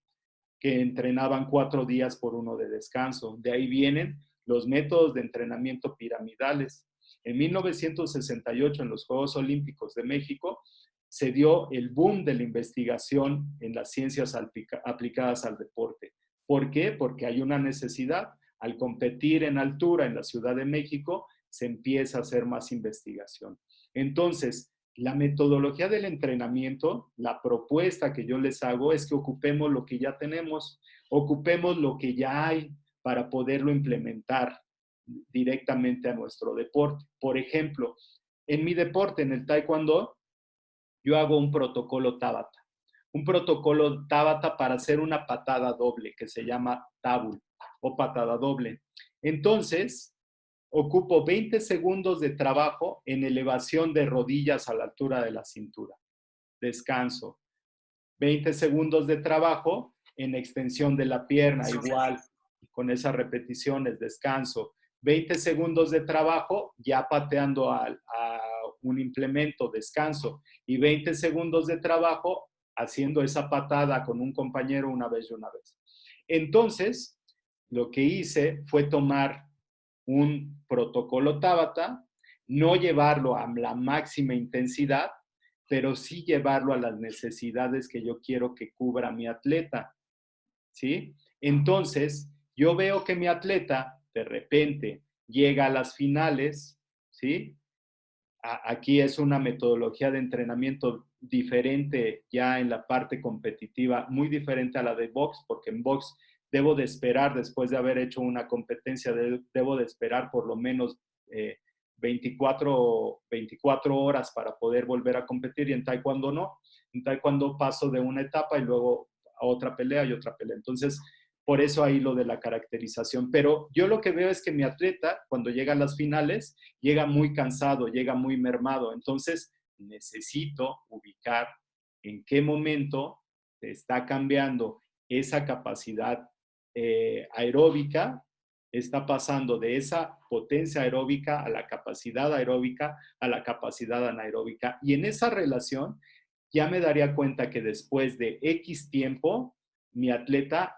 que entrenaban 4 días por 1 de descanso. De ahí vienen los métodos de entrenamiento piramidales. En 1968, en los Juegos Olímpicos de México, se dio el boom de la investigación en las ciencias aplicadas al deporte. ¿Por qué? Porque hay una necesidad. Al competir en altura en la Ciudad de México, se empieza a hacer más investigación. Entonces, la metodología del entrenamiento, la propuesta que yo les hago es que ocupemos lo que ya tenemos, ocupemos lo que ya hay para poderlo implementar directamente a nuestro deporte. Por ejemplo, en mi deporte, en el taekwondo, yo hago un protocolo Tabata. Un protocolo Tabata para hacer una patada doble que se llama tabul o patada doble. Entonces, ocupo 20 segundos de trabajo en elevación de rodillas a la altura de la cintura. Descanso. 20 segundos de trabajo en extensión de la pierna, igual, con esas repeticiones, descanso. 20 segundos de trabajo ya pateando a un implemento, descanso. Y 20 segundos de trabajo haciendo esa patada con un compañero una vez y una vez. Entonces, lo que hice fue tomar un protocolo Tabata, no llevarlo a la máxima intensidad, pero sí llevarlo a las necesidades que yo quiero que cubra mi atleta, ¿sí? Entonces, yo veo que mi atleta de repente llega a las finales, ¿sí? Aquí es una metodología de entrenamiento diferente ya en la parte competitiva, muy diferente a la de box, porque en box debo de esperar, después de haber hecho una competencia, debo de esperar por lo menos 24 horas para poder volver a competir, y en taekwondo no. En taekwondo paso de una etapa y luego a otra pelea y otra pelea. Entonces, por eso ahí lo de la caracterización. Pero yo lo que veo es que mi atleta, cuando llega a las finales, llega muy cansado, llega muy mermado. Entonces, necesito ubicar en qué momento está cambiando esa capacidad aeróbica, está pasando de esa potencia aeróbica a la capacidad aeróbica a la capacidad anaeróbica. Y en esa relación ya me daría cuenta que después de X tiempo, mi atleta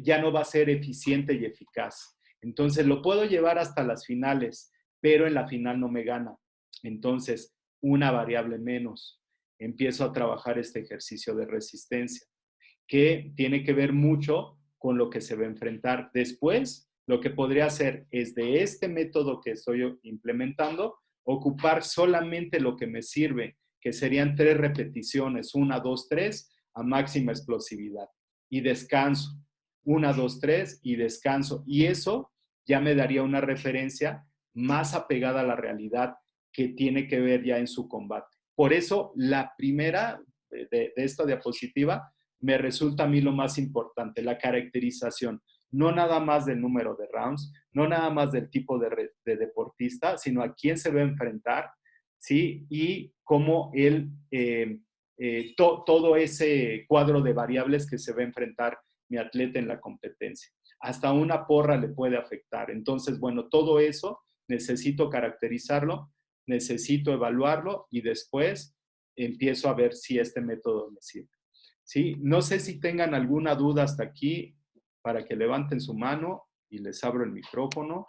ya no va a ser eficiente y eficaz. Entonces lo puedo llevar hasta las finales, pero en la final no me gana. Entonces, una variable menos. Empiezo a trabajar este ejercicio de resistencia, que tiene que ver mucho con lo que se va a enfrentar. Después, lo que podría hacer es de este método que estoy implementando, ocupar solamente lo que me sirve, que serían 3 repeticiones, 1, 2, 3, a máxima explosividad. Y descanso, 1, 2, 3 y descanso. Y eso ya me daría una referencia más apegada a la realidad que tiene que ver ya en su combate. Por eso, la primera de esta diapositiva me resulta a mí lo más importante, la caracterización. No nada más del número de rounds, no nada más del tipo de deportista, sino a quién se va a enfrentar, ¿sí? Y cómo él, todo ese cuadro de variables que se va a enfrentar mi atleta en la competencia. Hasta una porra le puede afectar. Entonces, bueno, todo eso necesito caracterizarlo, necesito evaluarlo y después empiezo a ver si este método me sirve. ¿Sí? No sé si tengan alguna duda hasta aquí para que levanten su mano y les abro el micrófono.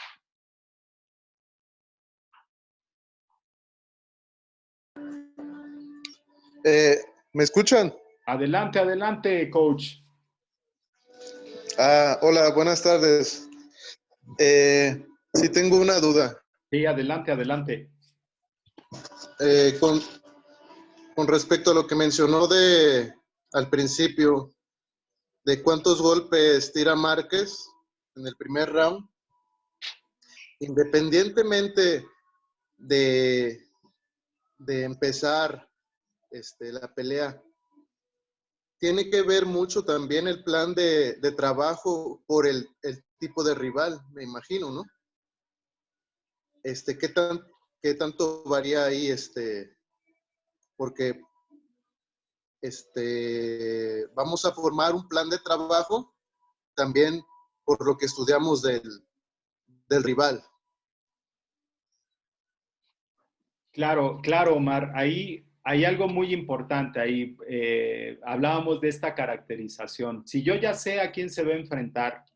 ¿Me escuchan? Adelante, adelante, coach. Hola, buenas tardes. Sí tengo una duda. Sí, adelante, adelante. Con respecto a lo que mencionó al principio, de cuántos golpes tira Márquez en el primer round, independientemente de empezar la pelea, tiene que ver mucho también el plan de trabajo por el tipo de rival, me imagino, ¿no? ¿Qué tanto varía ahí? Porque vamos a formar un plan de trabajo también por lo que estudiamos del rival. Claro, claro, Omar. Ahí hay algo muy importante. Ahí hablábamos de esta caracterización. Si yo ya sé a quién se va a enfrentar,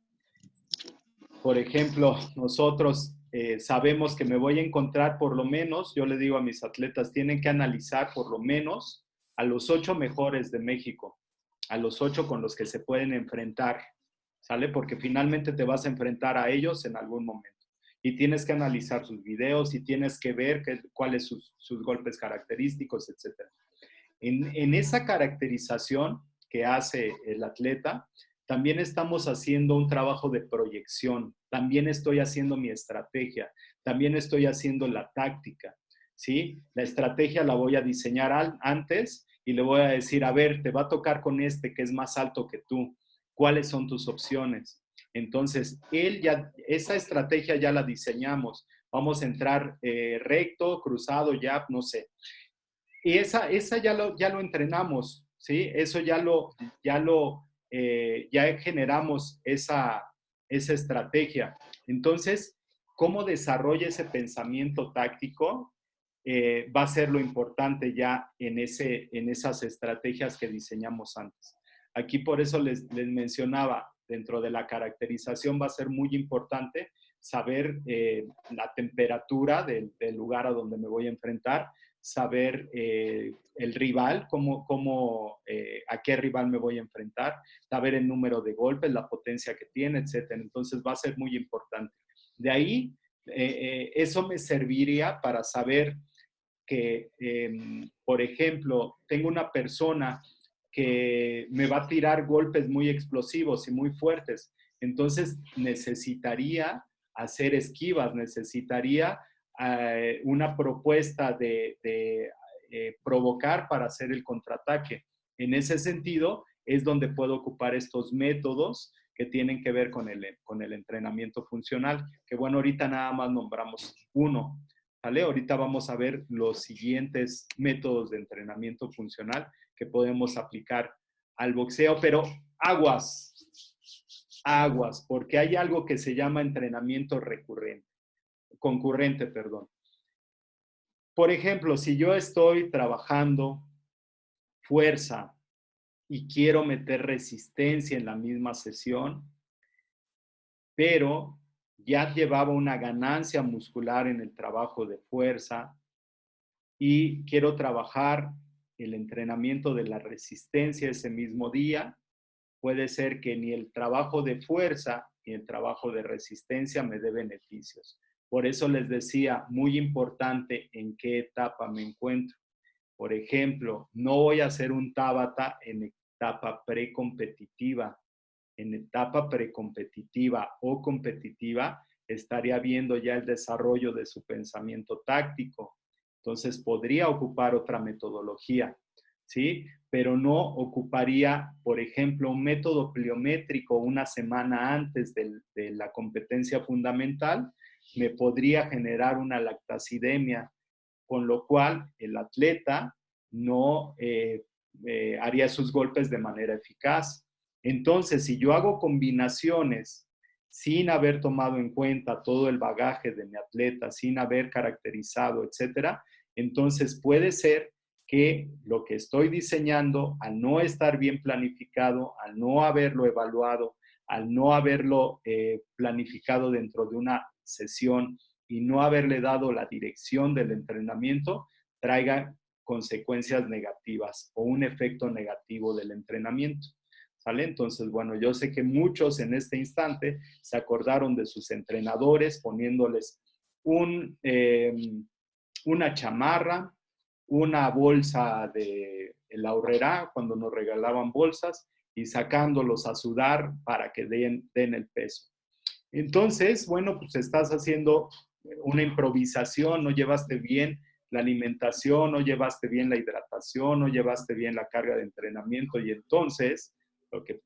por ejemplo, nosotros sabemos que me voy a encontrar por lo menos, yo le digo a mis atletas, tienen que analizar por lo menos a los 8 mejores de México, a los 8 con los que se pueden enfrentar, ¿sale? Porque finalmente te vas a enfrentar a ellos en algún momento. Y tienes que analizar sus videos y tienes que ver cuáles son sus golpes característicos, etc. En esa caracterización que hace el atleta, también estamos haciendo un trabajo de proyección, también estoy haciendo mi estrategia, también estoy haciendo la táctica, ¿sí? La estrategia la voy a diseñar antes y le voy a decir, a ver, te va a tocar con este que es más alto que tú, ¿cuáles son tus opciones? Entonces, esa estrategia ya la diseñamos, vamos a entrar recto, cruzado, jab, no sé. Y esa ya lo entrenamos, ¿sí? Eso ya generamos esa estrategia. Entonces, cómo desarrolla ese pensamiento táctico va a ser lo importante ya en esas estrategias que diseñamos antes. Aquí por eso les mencionaba, dentro de la caracterización va a ser muy importante saber la temperatura del lugar a donde me voy a enfrentar, saber el rival, a qué rival me voy a enfrentar, saber el número de golpes, la potencia que tiene, etc. Entonces va a ser muy importante. De ahí, eso me serviría para saber que, por ejemplo, tengo una persona que me va a tirar golpes muy explosivos y muy fuertes. Entonces necesitaría hacer esquivas, necesitaría una propuesta de provocar para hacer el contraataque. En ese sentido, es donde puedo ocupar estos métodos que tienen que ver con el entrenamiento funcional, que bueno, ahorita nada más nombramos uno, ¿vale? Ahorita vamos a ver los siguientes métodos de entrenamiento funcional que podemos aplicar al boxeo, pero aguas, porque hay algo que se llama entrenamiento concurrente, perdón. Por ejemplo, si yo estoy trabajando fuerza y quiero meter resistencia en la misma sesión, pero ya llevaba una ganancia muscular en el trabajo de fuerza y quiero trabajar el entrenamiento de la resistencia ese mismo día, puede ser que ni el trabajo de fuerza ni el trabajo de resistencia me dé beneficios. Por eso les decía, muy importante en qué etapa me encuentro. Por ejemplo, no voy a hacer un Tabata en etapa precompetitiva. En etapa precompetitiva o competitiva estaría viendo ya el desarrollo de su pensamiento táctico. Entonces podría ocupar otra metodología, ¿sí? Pero no ocuparía, por ejemplo, un método pliométrico una semana antes de la competencia fundamental, me podría generar una lactacidemia, con lo cual el atleta no haría sus golpes de manera eficaz. Entonces, si yo hago combinaciones sin haber tomado en cuenta todo el bagaje de mi atleta, sin haber caracterizado, etcétera, entonces puede ser que lo que estoy diseñando, al no estar bien planificado, al no haberlo evaluado, al no haberlo planificado dentro de una sesión y no haberle dado la dirección del entrenamiento, traiga consecuencias negativas o un efecto negativo del entrenamiento. ¿Sale? Entonces, bueno, yo sé que muchos en este instante se acordaron de sus entrenadores poniéndoles una chamarra, una bolsa de la Aurrerá cuando nos regalaban bolsas y sacándolos a sudar para que den el peso. Entonces, bueno, pues estás haciendo una improvisación, no llevaste bien la alimentación, no llevaste bien la hidratación, no llevaste bien la carga de entrenamiento y entonces lo que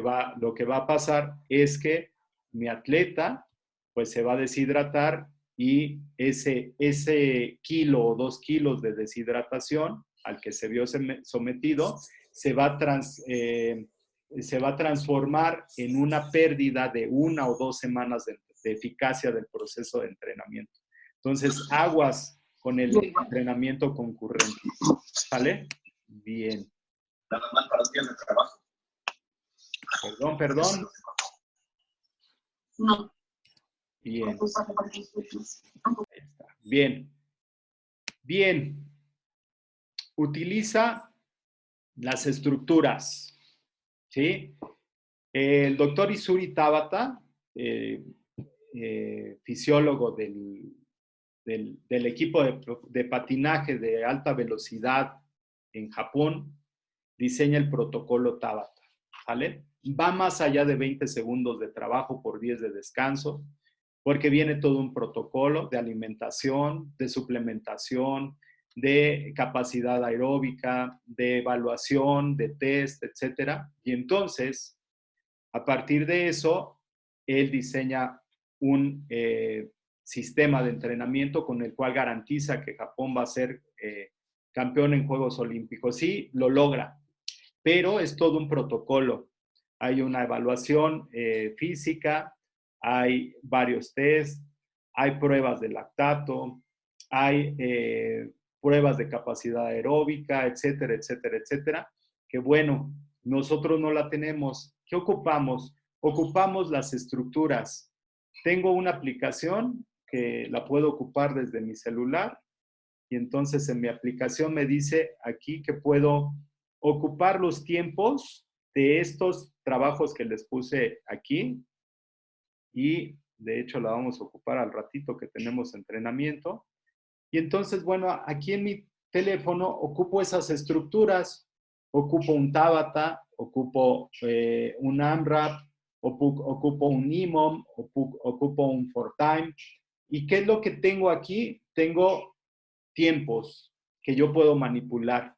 va a pasar es que mi atleta pues se va a deshidratar y ese kilo o 2 kilos de deshidratación al que se vio sometido se va a transformar en una pérdida de 1 o 2 semanas de eficacia del proceso de entrenamiento. Entonces, aguas con el entrenamiento concurrente. ¿Vale? Bien. Nada más para los días de trabajo. Perdón. No. Bien. Ahí está. Bien. Utiliza las estructuras. ¿Sí? El doctor Isuri Tabata, fisiólogo del equipo de patinaje de alta velocidad en Japón, diseña el protocolo Tabata, ¿vale? Va más allá de 20 segundos de trabajo por 10 de descanso, porque viene todo un protocolo de alimentación, de suplementación, de capacidad aeróbica, de evaluación, de test, etcétera. Y entonces, a partir de eso, él diseña un sistema de entrenamiento con el cual garantiza que Japón va a ser campeón en Juegos Olímpicos. Sí, lo logra, pero es todo un protocolo. Hay una evaluación física, hay varios tests, hay pruebas de lactato, hay pruebas de capacidad aeróbica, etcétera, etcétera, etcétera, que bueno, nosotros no la tenemos. ¿Qué ocupamos? Ocupamos las estructuras. Tengo una aplicación que la puedo ocupar desde mi celular y entonces en mi aplicación me dice aquí que puedo ocupar los tiempos de estos trabajos que les puse aquí y de hecho la vamos a ocupar al ratito que tenemos entrenamiento. Y entonces, bueno, aquí en mi teléfono ocupo esas estructuras, ocupo un Tabata, ocupo un AMRAP, ocupo un NIMOM, ocupo un ForTime. ¿Y qué es lo que tengo aquí? Tengo tiempos que yo puedo manipular,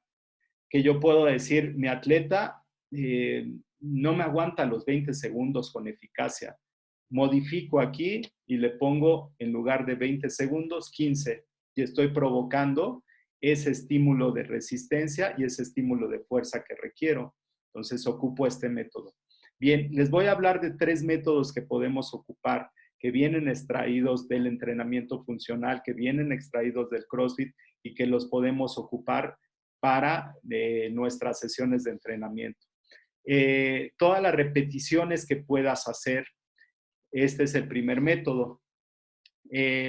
que yo puedo decir, mi atleta no me aguanta los 20 segundos con eficacia. Modifico aquí y le pongo en lugar de 20 segundos, 15, y estoy provocando ese estímulo de resistencia y ese estímulo de fuerza que requiero. Entonces ocupo este método. Bien, les voy a hablar de 3 métodos que podemos ocupar, que vienen extraídos del entrenamiento funcional, que vienen extraídos del CrossFit y que los podemos ocupar para nuestras sesiones de entrenamiento. Todas las repeticiones que puedas hacer, este es el primer método.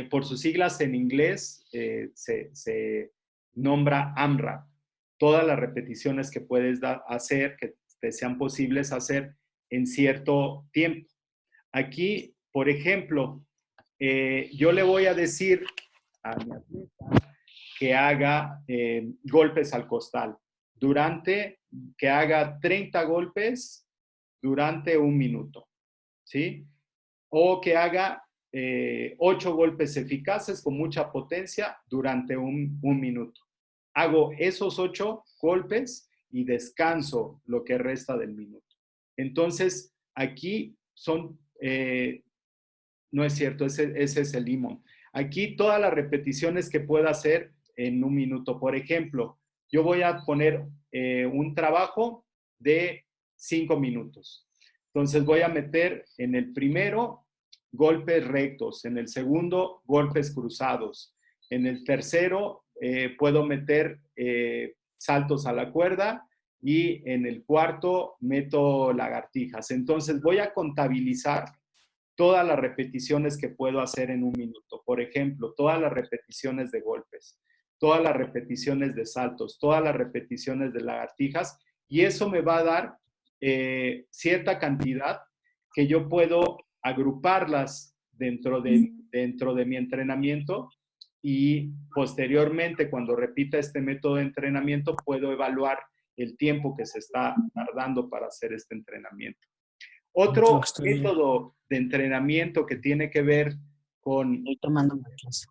Por sus siglas en inglés se nombra AMRAP. Todas las repeticiones que puedes hacer, que te sean posibles hacer en cierto tiempo. Aquí, por ejemplo, yo le voy a decir a mi atleta que haga golpes al costal, que haga 30 golpes durante 1 minuto, ¿sí? O que haga 8 golpes eficaces con mucha potencia durante un minuto. Hago esos 8 golpes y descanso lo que resta del minuto. Entonces, aquí son, no es cierto, ese es el limón. Aquí todas las repeticiones que pueda hacer en 1 minuto. Por ejemplo, yo voy a poner un trabajo de 5 minutos. Entonces voy a meter en el primero golpes rectos, en el segundo golpes cruzados, en el tercero puedo meter saltos a la cuerda y en el cuarto meto lagartijas. Entonces voy a contabilizar todas las repeticiones que puedo hacer en 1 minuto. Por ejemplo, todas las repeticiones de golpes, todas las repeticiones de saltos, todas las repeticiones de lagartijas, y eso me va a dar cierta cantidad que yo puedo agruparlas dentro de mi entrenamiento, y posteriormente, cuando repita este método de entrenamiento, puedo evaluar el tiempo que se está tardando para hacer este entrenamiento. Otro método de entrenamiento que tiene que ver con... Estoy tomando una clase.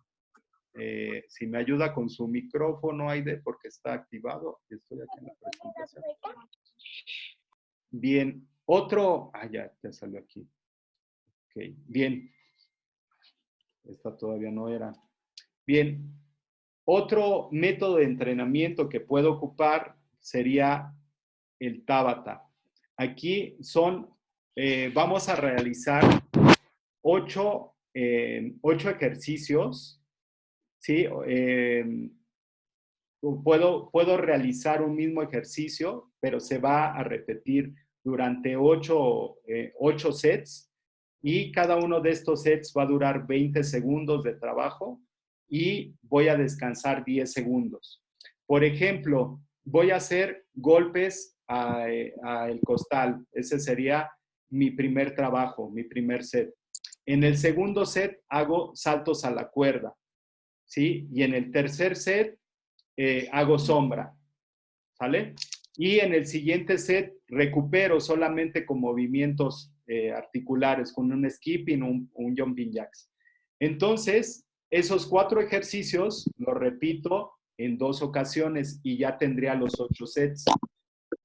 Si me ayuda con su micrófono, Aide, porque está activado. Estoy aquí en la presentación. Bien, otro... ya salió aquí. Ok, bien. Esta todavía no era. Bien, otro método de entrenamiento que puedo ocupar sería el Tabata. Aquí vamos a realizar 8 ejercicios, ¿sí? Puedo realizar un mismo ejercicio, pero se va a repetir durante 8 sets, y cada uno de estos sets va a durar 20 segundos de trabajo y voy a descansar 10 segundos. Por ejemplo, voy a hacer golpes al costal. Ese sería mi primer trabajo, mi primer set. En el segundo set hago saltos a la cuerda, ¿sí? Y en el tercer set hago sombra, ¿sale? Y en el siguiente set recupero solamente con movimientos articulares, con un skipping, un jumping jacks. Entonces, esos 4 ejercicios los repito en 2 ocasiones y ya tendría los 8 sets.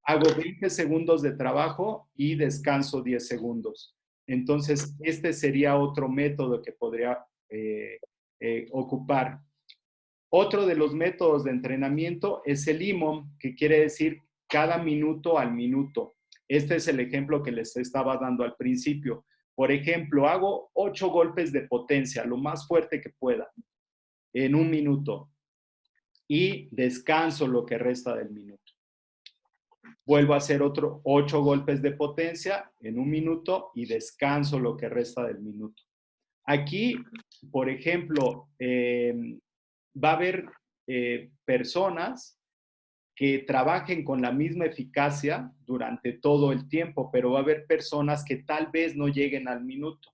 Hago 20 segundos de trabajo y descanso 10 segundos. Entonces, este sería otro método que podría ocupar. Otro de los métodos de entrenamiento es el IMOM, que quiere decir cada minuto al minuto. Este es el ejemplo que les estaba dando al principio. Por ejemplo, hago 8 golpes de potencia, lo más fuerte que pueda, en 1 minuto. Y descanso lo que resta del minuto. Vuelvo a hacer otro 8 golpes de potencia en 1 minuto y descanso lo que resta del minuto. Aquí, por ejemplo, va a haber personas que trabajen con la misma eficacia durante todo el tiempo, pero va a haber personas que tal vez no lleguen al minuto.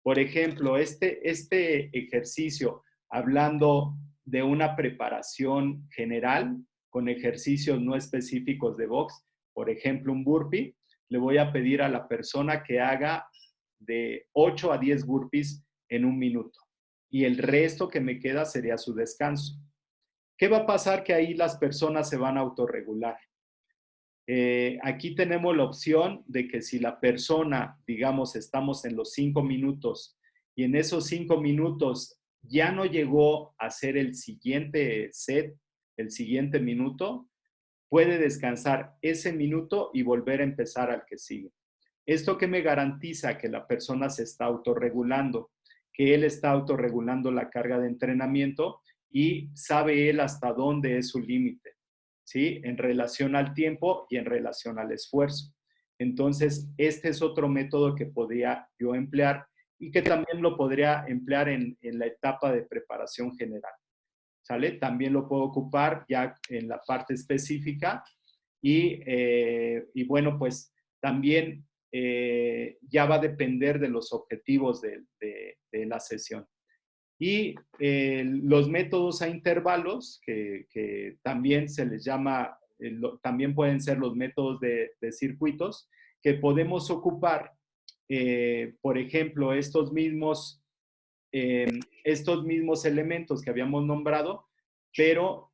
Por ejemplo, este ejercicio, hablando de una preparación general con ejercicios no específicos de box, por ejemplo, un burpee, le voy a pedir a la persona que haga de 8 a 10 burpees en 1 minuto. Y el resto que me queda sería su descanso. ¿Qué va a pasar? Que ahí las personas se van a autorregular. Aquí tenemos la opción de que si la persona, digamos, estamos en los 5 minutos y en esos 5 minutos ya no llegó a hacer el siguiente set, el siguiente minuto, puede descansar ese minuto y volver a empezar al que sigue. ¿Esto qué me garantiza? Que la persona se está autorregulando, que él está autorregulando la carga de entrenamiento y sabe él hasta dónde es su límite, ¿sí? En relación al tiempo y en relación al esfuerzo. Entonces, este es otro método que podría yo emplear y que también lo podría emplear en la etapa de preparación general, ¿sale? También lo puedo ocupar ya en la parte específica y bueno, pues también ya va a depender de los objetivos de la sesión. Y los métodos a intervalos, que también se les llama, también pueden ser los métodos de circuitos, que podemos ocupar, por ejemplo, estos mismos elementos que habíamos nombrado, pero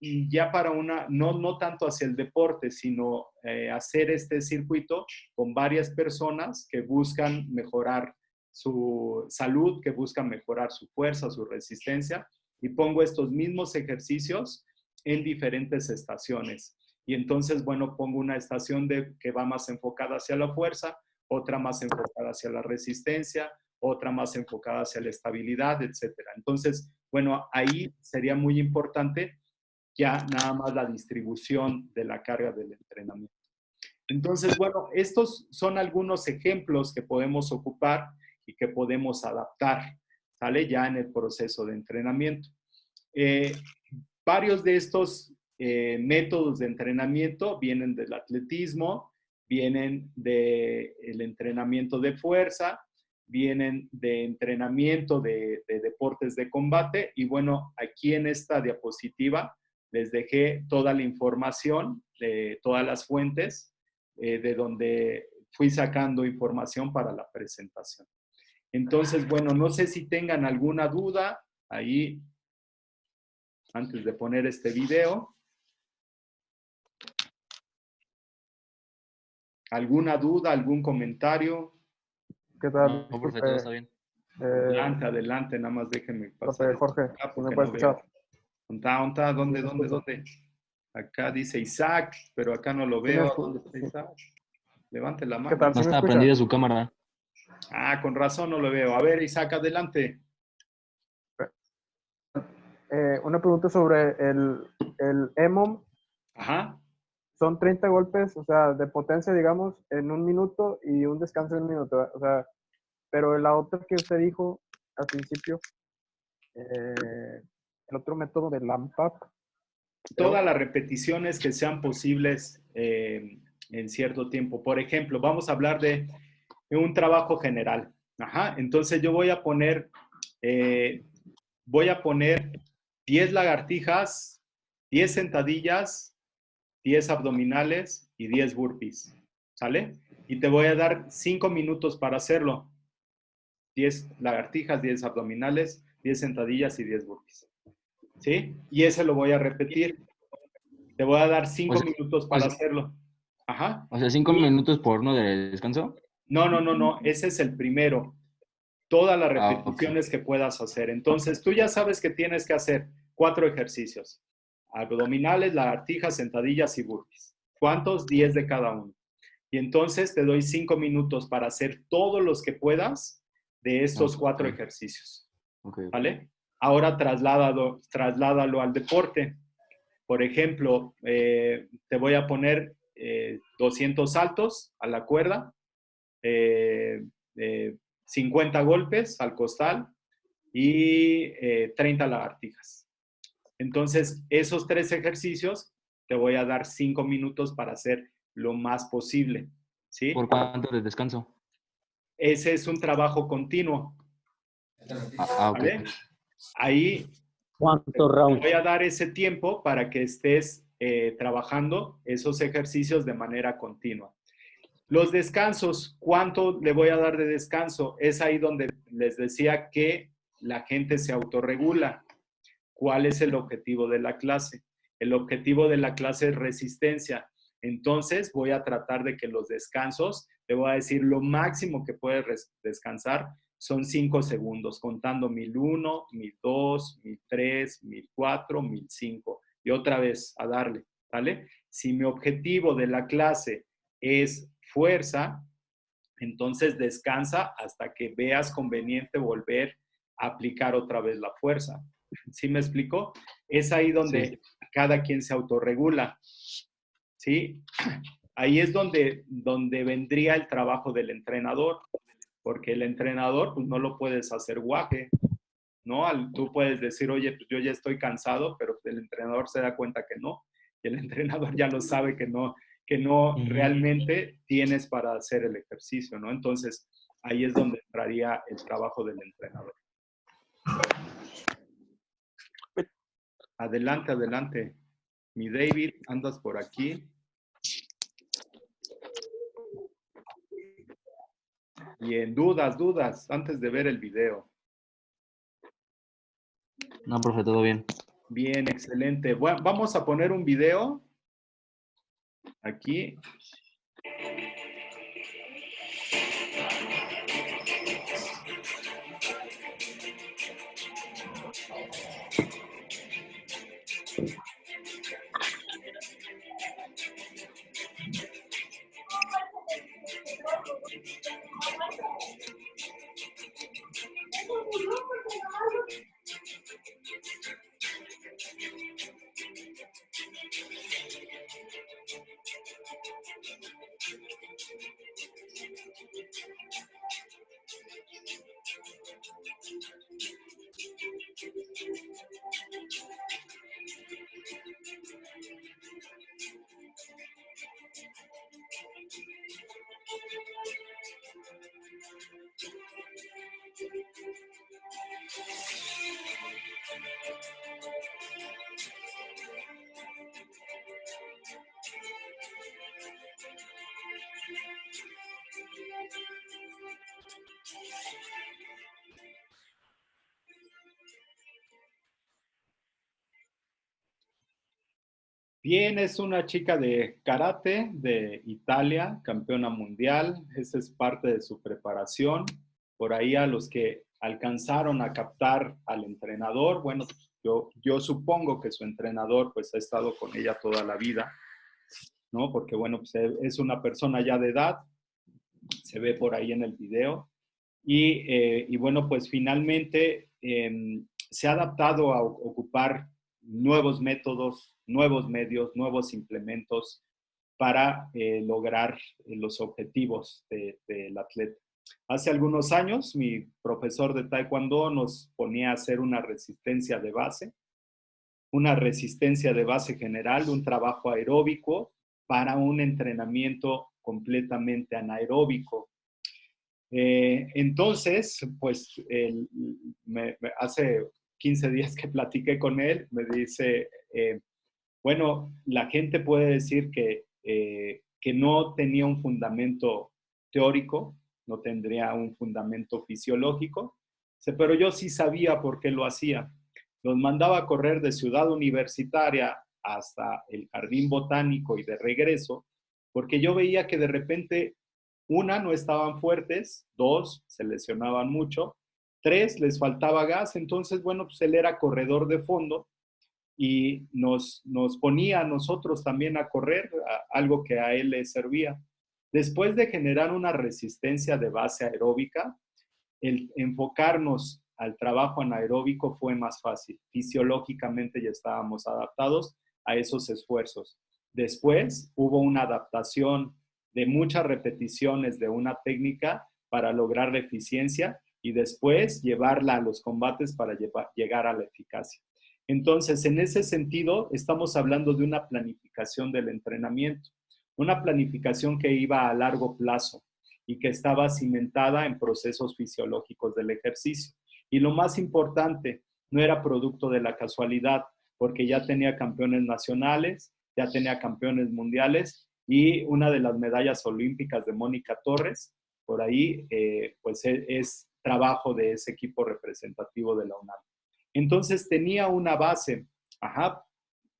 ya para no tanto hacia el deporte, sino hacer este circuito con varias personas que buscan mejorar su salud, que buscan mejorar su fuerza, su resistencia, y pongo estos mismos ejercicios en diferentes estaciones. Y entonces, bueno, pongo una estación que va más enfocada hacia la fuerza, otra más enfocada hacia la resistencia, otra más enfocada hacia la estabilidad, etcétera. Entonces, bueno, ahí sería muy importante ya nada más la distribución de la carga del entrenamiento. Entonces, bueno, estos son algunos ejemplos que podemos ocupar y que podemos adaptar, ¿sale? Ya en el proceso de entrenamiento. Varios de estos métodos de entrenamiento vienen del atletismo, vienen del entrenamiento de fuerza, vienen de entrenamiento de deportes de combate y bueno, aquí en esta diapositiva les dejé toda la información de todas las fuentes de donde fui sacando información para la presentación. Entonces, bueno, no sé si tengan alguna duda ahí antes de poner este video. ¿Alguna duda, algún comentario? ¿Qué tal? No, perfecto, está bien. Adelante, adelante, nada más déjenme pasar. Jorge, ¿me puedes escuchar? ¿Dónde? Acá dice Isaac, pero acá no lo veo. ¿Dónde está Isaac? Levante la mano. ¿Qué tal? No está prendida su cámara. Ah, con razón no lo veo. A ver, Isaac, adelante. Una pregunta sobre el EMOM. Ajá. Son 30 golpes, o sea, de potencia, digamos, en 1 minuto y un descanso en 1 minuto. O sea, pero la otra que usted dijo al principio, el otro método del AMPAP. Todas las repeticiones que sean posibles en cierto tiempo. Por ejemplo, vamos a hablar de un trabajo general. Ajá. Entonces yo voy a poner 10 lagartijas, 10 sentadillas, 10 abdominales y 10 burpees. ¿Sale? Y te voy a dar 5 minutos para hacerlo. 10 lagartijas, 10 abdominales, 10 sentadillas y 10 burpees. ¿Sí? Y ese lo voy a repetir. Te voy a dar 5 minutos para hacerlo. Ajá. O sea, 5 minutos por uno de descanso. No. Ese es el primero. Todas las repeticiones que puedas hacer. Entonces, tú ya sabes que tienes que hacer 4 ejercicios. Abdominales, lagartijas, sentadillas y burpees. ¿Cuántos? 10 de cada uno. Y entonces te doy 5 minutos para hacer todos los que puedas de estos 4 ejercicios. ¿Vale? Ahora trasládalo al deporte. Por ejemplo, te voy a poner 200 saltos a la cuerda, 50 golpes al costal y 30 lagartijas. Entonces, esos 3 ejercicios te voy a dar 5 minutos para hacer lo más posible. ¿Sí? ¿Por cuánto de descanso? Ese es un trabajo continuo. ¿Vale? Ok. Ahí ¿Cuántos te rounds? voy a dar ese tiempo para que estés trabajando esos ejercicios de manera continua. Los descansos, ¿cuánto le voy a dar de descanso? Es ahí donde les decía que la gente se autorregula. ¿Cuál es el objetivo de la clase? El objetivo de la clase es resistencia. Entonces voy a tratar de que los descansos, te voy a decir lo máximo que puedes descansar son 5 segundos, contando 1001, 1002, 1003, 1004, 1005. Y otra vez a darle, ¿vale? Si mi objetivo de la clase es fuerza, entonces descansa hasta que veas conveniente volver a aplicar otra vez la fuerza. ¿Sí me explico? Es ahí donde cada quien se autorregula. ¿Sí? Ahí es donde vendría el trabajo del entrenador, porque el entrenador pues, no lo puedes hacer guaje, ¿no? Tú puedes decir, oye, pues yo ya estoy cansado, pero el entrenador se da cuenta que no, y el entrenador ya lo sabe que no realmente tienes para hacer el ejercicio, ¿no? Entonces, ahí es donde entraría el trabajo del entrenador. Adelante, adelante. Mi David, andas por aquí. Bien, dudas, antes de ver el video. No, profe, todo bien. Bien, excelente. Bueno, vamos a poner un video aquí. Bien, es una chica de karate de Italia, campeona mundial. Esa es parte de su preparación. Por ahí a los que alcanzaron a captar al entrenador, bueno, yo supongo que su entrenador pues ha estado con ella toda la vida, ¿no? Porque bueno, pues es una persona ya de edad, se ve por ahí en el video. Y bueno, pues finalmente se ha adaptado a ocupar nuevos métodos, nuevos medios, nuevos implementos para lograr los objetivos del atleta. Hace algunos años mi profesor de Taekwondo nos ponía a hacer una resistencia de base general, un trabajo aeróbico para un entrenamiento completamente anaeróbico. Entonces, pues hace 15 días que platiqué con él, me dice, bueno, la gente puede decir que no tenía un fundamento teórico, no tendría un fundamento fisiológico, pero yo sí sabía por qué lo hacía. Los mandaba a correr de Ciudad Universitaria hasta el Jardín Botánico y de regreso, porque yo veía que de repente, una, no estaban fuertes, dos, se lesionaban mucho, tres, les faltaba gas, entonces, bueno, pues él era corredor de fondo y nos ponía a nosotros también a correr, algo que a él le servía. Después de generar una resistencia de base aeróbica, el enfocarnos al trabajo anaeróbico fue más fácil. Fisiológicamente ya estábamos adaptados a esos esfuerzos. Después hubo una adaptación de muchas repeticiones de una técnica para lograr la eficiencia y después llevarla a los combates para llegar a la eficacia. Entonces, en ese sentido, estamos hablando de una planificación del entrenamiento, una planificación que iba a largo plazo y que estaba cimentada en procesos fisiológicos del ejercicio. Y lo más importante, no era producto de la casualidad, porque ya tenía campeones nacionales, ya tenía campeones mundiales y una de las medallas olímpicas de Mónica Torres, por ahí, pues es trabajo de ese equipo representativo de la UNAM. Entonces tenía una base, ajá,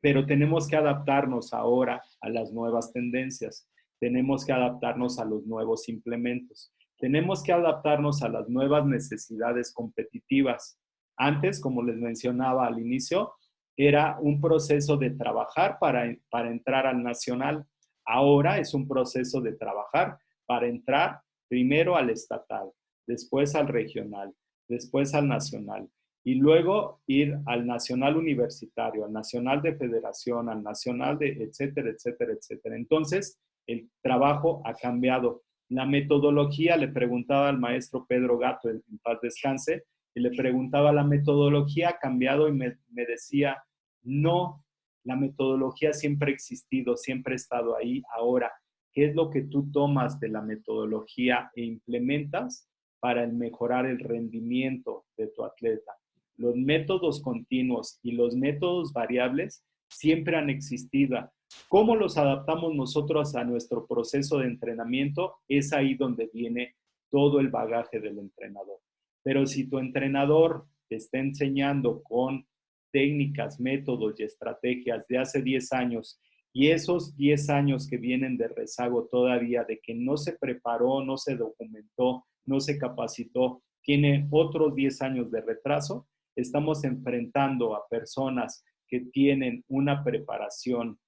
pero tenemos que adaptarnos ahora a las nuevas tendencias, tenemos que adaptarnos a los nuevos implementos, tenemos que adaptarnos a las nuevas necesidades competitivas. Antes, como les mencionaba al inicio, era un proceso de trabajar para entrar al nacional. Ahora es un proceso de trabajar para entrar primero al estatal, después al regional, después al nacional y luego ir al nacional universitario, al nacional de federación, al nacional de etcétera, etcétera, etcétera. Entonces, el trabajo ha cambiado. La metodología, le preguntaba al maestro Pedro Gato, en paz descanse, y le preguntaba, la metodología ha cambiado y me decía, no, la metodología siempre ha existido, siempre ha estado ahí. Ahora, ¿qué es lo que tú tomas de la metodología e implementas para mejorar el rendimiento de tu atleta? Los métodos continuos y los métodos variables siempre han existido. ¿Cómo los adaptamos nosotros a nuestro proceso de entrenamiento? Es ahí donde viene todo el bagaje del entrenador. Pero si tu entrenador te está enseñando con técnicas, métodos y estrategias de hace 10 años y esos 10 años que vienen de rezago todavía, de que no se preparó, no se documentó, no se capacitó, tiene otros 10 años de retraso, estamos enfrentando a personas que tienen una preparación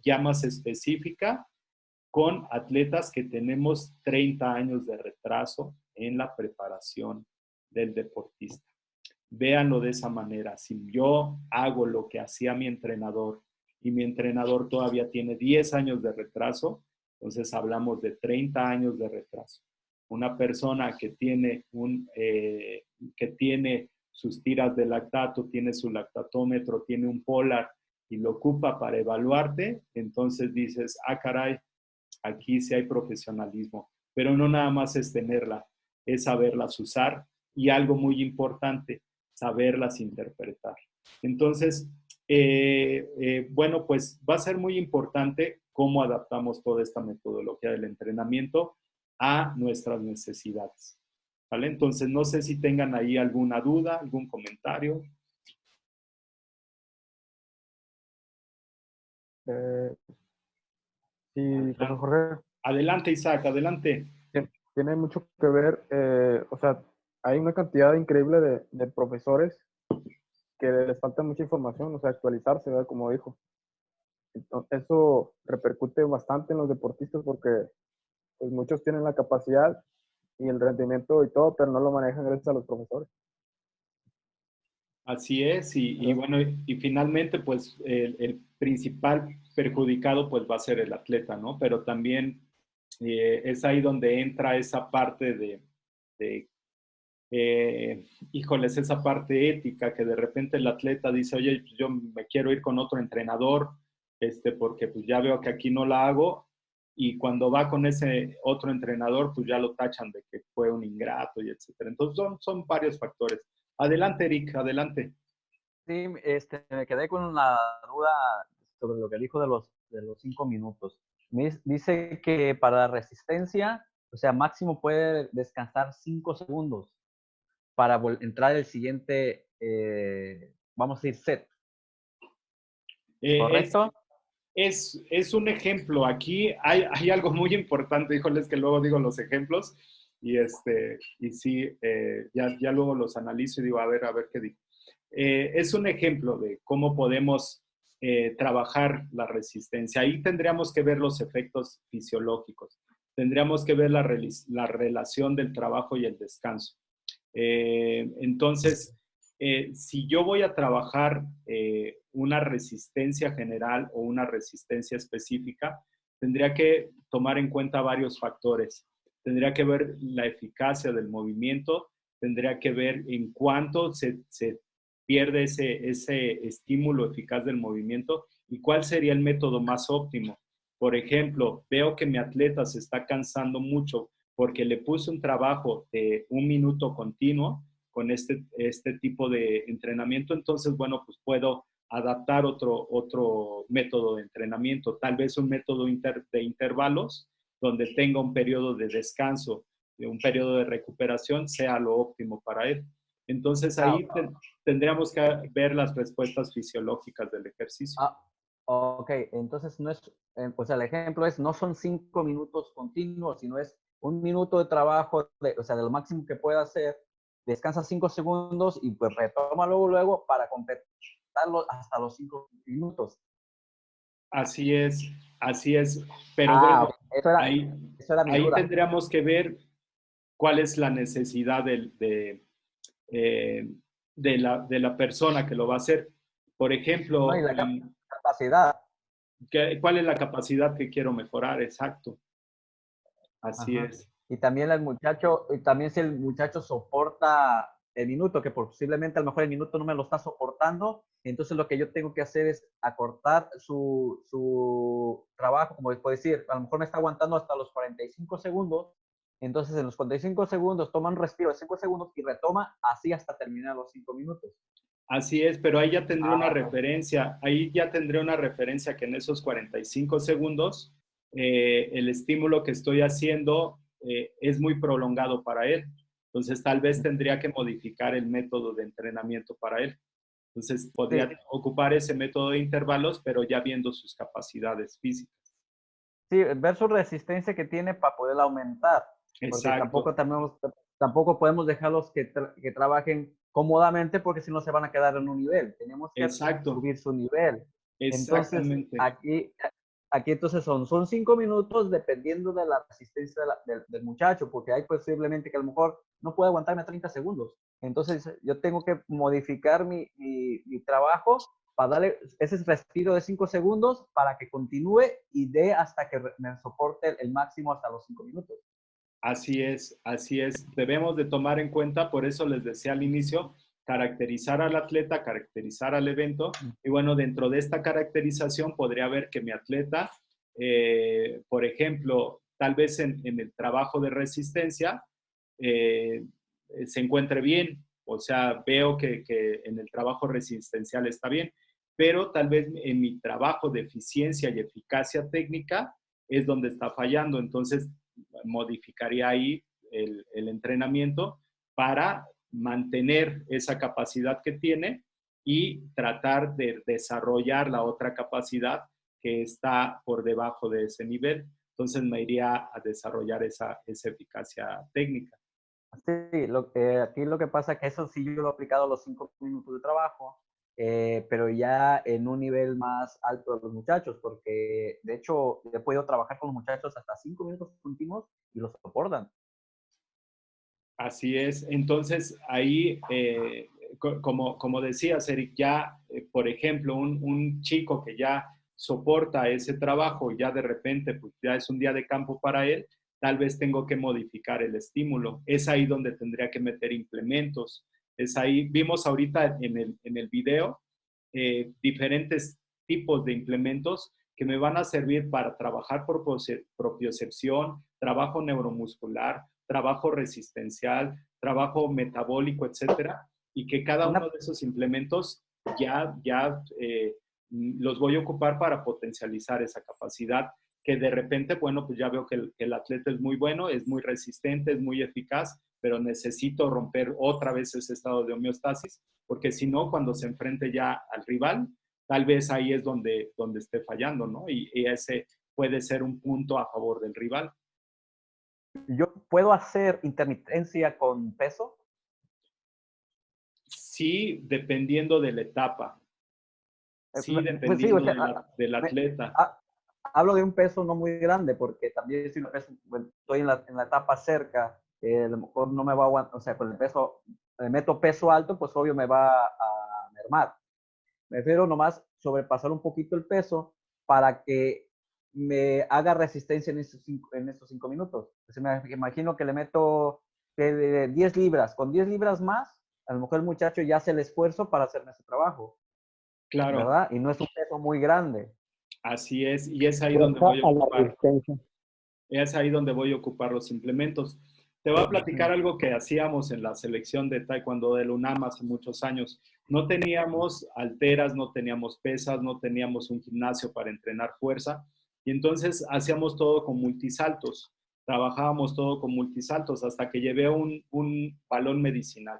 ya más específica con atletas que tenemos 30 años de retraso en la preparación del deportista. Véanlo de esa manera. Si yo hago lo que hacía mi entrenador y mi entrenador todavía tiene 10 años de retraso, entonces hablamos de 30 años de retraso. Una persona que tiene sus tiras de lactato, tiene su lactatómetro, tiene un polar y lo ocupa para evaluarte, entonces dices, ah, caray, aquí sí hay profesionalismo. Pero no nada más es tenerla, es saberlas usar y algo muy importante, saberlas interpretar. Entonces, bueno, pues va a ser muy importante cómo adaptamos toda esta metodología del entrenamiento a nuestras necesidades. ¿Vale? Entonces, no sé si tengan ahí alguna duda, algún comentario. Sí, José Jorge. Adelante, Isaac, adelante. Tiene mucho que ver, o sea, hay una cantidad increíble de profesores que les falta mucha información, o sea, actualizarse, ¿verdad? Como dijo. Entonces, eso repercute bastante en los deportistas porque pues, muchos tienen la capacidad y el rendimiento y todo, pero no lo manejan gracias a los profesores. Así es, y bueno, y finalmente, pues, el principal perjudicado, pues, va a ser el atleta, ¿no? Pero también es ahí donde entra esa parte híjoles, esa parte ética, que de repente el atleta dice, oye, pues yo me quiero ir con otro entrenador, porque pues ya veo que aquí no la hago, y cuando va con ese otro entrenador, pues ya lo tachan de que fue un ingrato y etcétera. Entonces son varios factores. Adelante, Eric, adelante. Sí, me quedé con la duda sobre lo que dijo de los 5 minutos. Dice que para la resistencia, o sea, máximo puede descansar 5 segundos para entrar el siguiente, vamos a decir, set. ¿Correcto? Es un ejemplo. Aquí hay algo muy importante, híjoles, que luego digo los ejemplos y sí, ya luego los analizo y digo, a ver qué digo. Es un ejemplo de cómo podemos trabajar la resistencia. Ahí tendríamos que ver los efectos fisiológicos, tendríamos que ver la relación del trabajo y el descanso. Entonces, si yo voy a trabajar una resistencia general o una resistencia específica, tendría que tomar en cuenta varios factores. Tendría que ver la eficacia del movimiento, tendría que ver en cuánto se pierde ese estímulo eficaz del movimiento y cuál sería el método más óptimo. Por ejemplo, veo que mi atleta se está cansando mucho porque le puse un trabajo de 1 minuto continuo con este tipo de entrenamiento, entonces, bueno, pues puedo adaptar otro método de entrenamiento, tal vez un método de intervalos, donde tenga un periodo de descanso y un periodo de recuperación sea lo óptimo para él. Entonces ahí tendríamos que ver las respuestas fisiológicas del ejercicio. Ok, entonces no es, pues el ejemplo es, no son 5 minutos continuos, sino es 1 minuto de trabajo, o sea, de lo máximo que pueda hacer, descansa 5 segundos y pues retoma luego para completarlo hasta los 5 minutos. Así es, pero bueno, eso era mi ahí duda. tendríamos que ver cuál es la necesidad de la persona que lo va a hacer. Por ejemplo, No, y la capacidad. ¿cuál es la capacidad que quiero mejorar? Exacto. Así Ajá. es. Y también si el muchacho soporta el minuto, que posiblemente a lo mejor el minuto no me lo está soportando, entonces lo que yo tengo que hacer es acortar su trabajo, como puedo decir, a lo mejor me está aguantando hasta los 45 segundos, entonces en los 45 segundos toma un respiro de 5 segundos y retoma así hasta terminar los 5 minutos. Así es, pero ahí ya tendré una referencia, que en esos 45 segundos el estímulo que estoy haciendo es muy prolongado para él. Entonces tal vez tendría que modificar el método de entrenamiento para él. Entonces podría ocupar ese método de intervalos, pero ya viendo sus capacidades físicas. Sí, ver su resistencia que tiene para poderla aumentar. Porque Exacto. tampoco podemos dejarlos que trabajen cómodamente porque si no se van a quedar en un nivel. Tenemos que subir su nivel. Exactamente. Entonces, aquí entonces son 5 minutos dependiendo de la resistencia del muchacho, porque hay posiblemente que a lo mejor no puede aguantarme 30 segundos. Entonces, yo tengo que modificar mi trabajo para darle ese respiro de 5 segundos para que continúe y dé hasta que me soporte el máximo hasta los 5 minutos. Así es. Debemos de tomar en cuenta, por eso les decía al inicio, caracterizar al atleta, caracterizar al evento. Y bueno, dentro de esta caracterización podría ver que mi atleta, por ejemplo, tal vez en el trabajo de resistencia, se encuentre bien. O sea, veo que en el trabajo resistencial está bien, pero tal vez en mi trabajo de eficiencia y eficacia técnica es donde está fallando. Entonces, modificaría ahí el entrenamiento para mantener esa capacidad que tiene y tratar de desarrollar la otra capacidad que está por debajo de ese nivel. Entonces me iría a desarrollar esa eficacia técnica. Sí, aquí lo que pasa es que eso sí yo lo he aplicado a los 5 minutos de trabajo, pero ya en un nivel más alto de los muchachos, porque de hecho he podido trabajar con los muchachos hasta 5 minutos continuos y los soportan. Así es. Entonces, ahí, como decías, Eric, ya, por ejemplo, un chico que ya soporta ese trabajo, ya de repente, pues ya es un día de campo para él, tal vez tengo que modificar el estímulo. Es ahí donde tendría que meter implementos. Es ahí, vimos ahorita en el video diferentes tipos de implementos que me van a servir para trabajar por propiocepción, trabajo neuromuscular, trabajo resistencial, trabajo metabólico, etcétera, y que cada uno de esos implementos ya los voy a ocupar para potencializar esa capacidad que de repente, bueno, pues ya veo que el atleta es muy bueno, es muy resistente, es muy eficaz, pero necesito romper otra vez ese estado de homeostasis, porque si no, cuando se enfrente ya al rival, tal vez ahí es donde esté fallando, ¿no? Y ese puede ser un punto a favor del rival. ¿Yo puedo hacer intermitencia con peso? Sí, dependiendo de la etapa. Sí, dependiendo pues sí, del atleta. Hablo de un peso no muy grande, porque también si estoy en la etapa cerca, a lo mejor no me va a aguantar, o sea, con el peso, meto peso alto, pues obvio me va a mermar. Me refiero nomás sobrepasar un poquito el peso para que me haga resistencia en estos 5 minutos. Entonces me imagino que le meto 10 libras. Con 10 libras más, a lo mejor el muchacho ya hace el esfuerzo para hacerme ese trabajo. Claro. ¿Verdad? Y no es un peso muy grande. Así es, y es ahí donde voy a ocupar. Es ahí donde voy a ocupar los implementos. Te voy a platicar algo que hacíamos en la selección de Taekwondo del UNAM hace muchos años. No teníamos halteras, no teníamos pesas, no teníamos un gimnasio para entrenar fuerza. Y entonces hacíamos todo con multisaltos. Trabajábamos todo con multisaltos hasta que llevé un balón medicinal.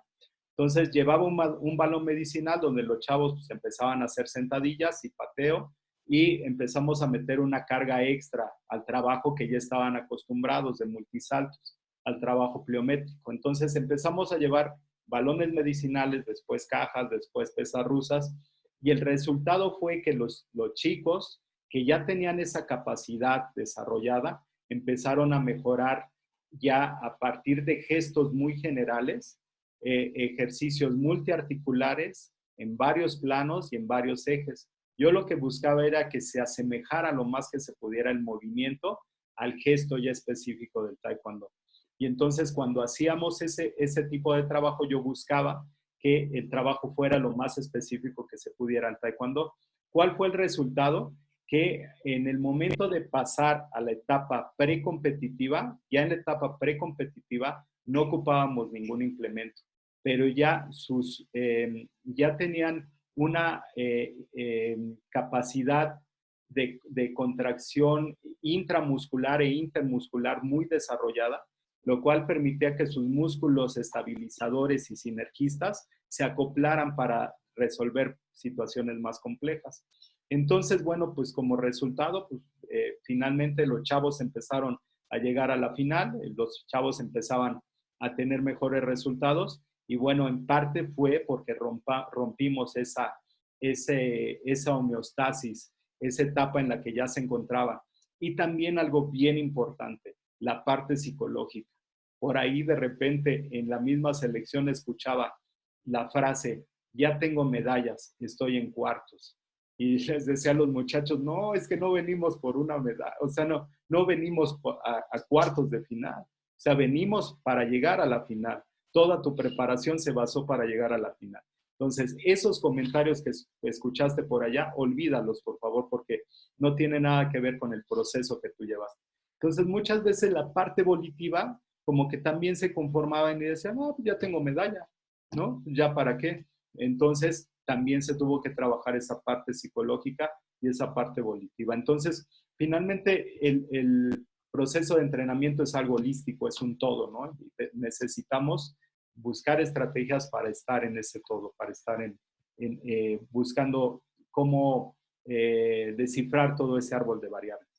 Entonces llevaba un balón medicinal donde los chavos pues, empezaban a hacer sentadillas y pateo y empezamos a meter una carga extra al trabajo que ya estaban acostumbrados de multisaltos, al trabajo pliométrico. Entonces empezamos a llevar balones medicinales, después cajas, después pesas rusas, y el resultado fue que los chicos que ya tenían esa capacidad desarrollada empezaron a mejorar ya a partir de gestos muy generales, ejercicios multiarticulares en varios planos y en varios ejes. Yo lo que buscaba era que se asemejara lo más que se pudiera el movimiento al gesto ya específico del taekwondo. Y entonces cuando hacíamos ese tipo de trabajo, yo buscaba que el trabajo fuera lo más específico que se pudiera al taekwondo. ¿Cuál fue el resultado? Que en el momento de pasar a la etapa precompetitiva, ya en la etapa precompetitiva no ocupábamos ningún implemento, pero ya ya tenían una capacidad de contracción intramuscular e intermuscular muy desarrollada, lo cual permitía que sus músculos estabilizadores y sinergistas se acoplaran para resolver situaciones más complejas. Entonces, bueno, pues como resultado, pues, finalmente los chavos empezaron a llegar a la final, los chavos empezaban a tener mejores resultados y bueno, en parte fue porque rompimos esa homeostasis, esa etapa en la que ya se encontraba. Y también algo bien importante, la parte psicológica. Por ahí de repente en la misma selección escuchaba la frase, ya tengo medallas, estoy en cuartos. Y les decía a los muchachos, no, es que no venimos por una medalla, o sea, no venimos a cuartos de final, o sea, venimos para llegar a la final. Toda tu preparación se basó para llegar a la final. Entonces, esos comentarios que escuchaste por allá, olvídalos, por favor, porque no tiene nada que ver con el proceso que tú llevaste. Entonces, muchas veces la parte volitiva como que también se conformaban y decían, no, pues ya tengo medalla, ¿no? ¿Ya para qué? Entonces, también se tuvo que trabajar esa parte psicológica y esa parte volitiva. Entonces, finalmente, el proceso de entrenamiento es algo holístico, es un todo, ¿no? Necesitamos buscar estrategias para estar en ese todo, para estar buscando cómo descifrar todo ese árbol de variables.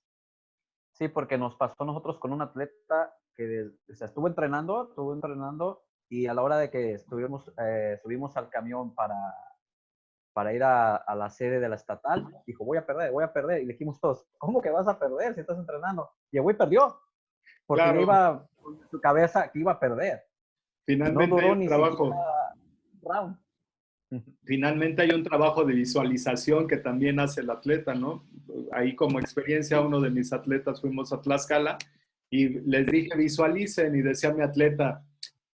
Sí, porque nos pasó a nosotros con un atleta que se estuvo entrenando y a la hora de que subimos al camión para ir a la sede de la estatal, dijo, voy a perder. Y le dijimos todos, ¿cómo que vas a perder si estás entrenando? Y el güey perdió, porque Claro. iba en su cabeza que iba a perder. Finalmente No duró hay un ni trabajo. siquiera un round. Finalmente hay un trabajo de visualización que también hace el atleta, ¿no? Ahí como experiencia, uno de mis atletas fuimos a Tlaxcala y les dije, visualicen, y decía mi atleta,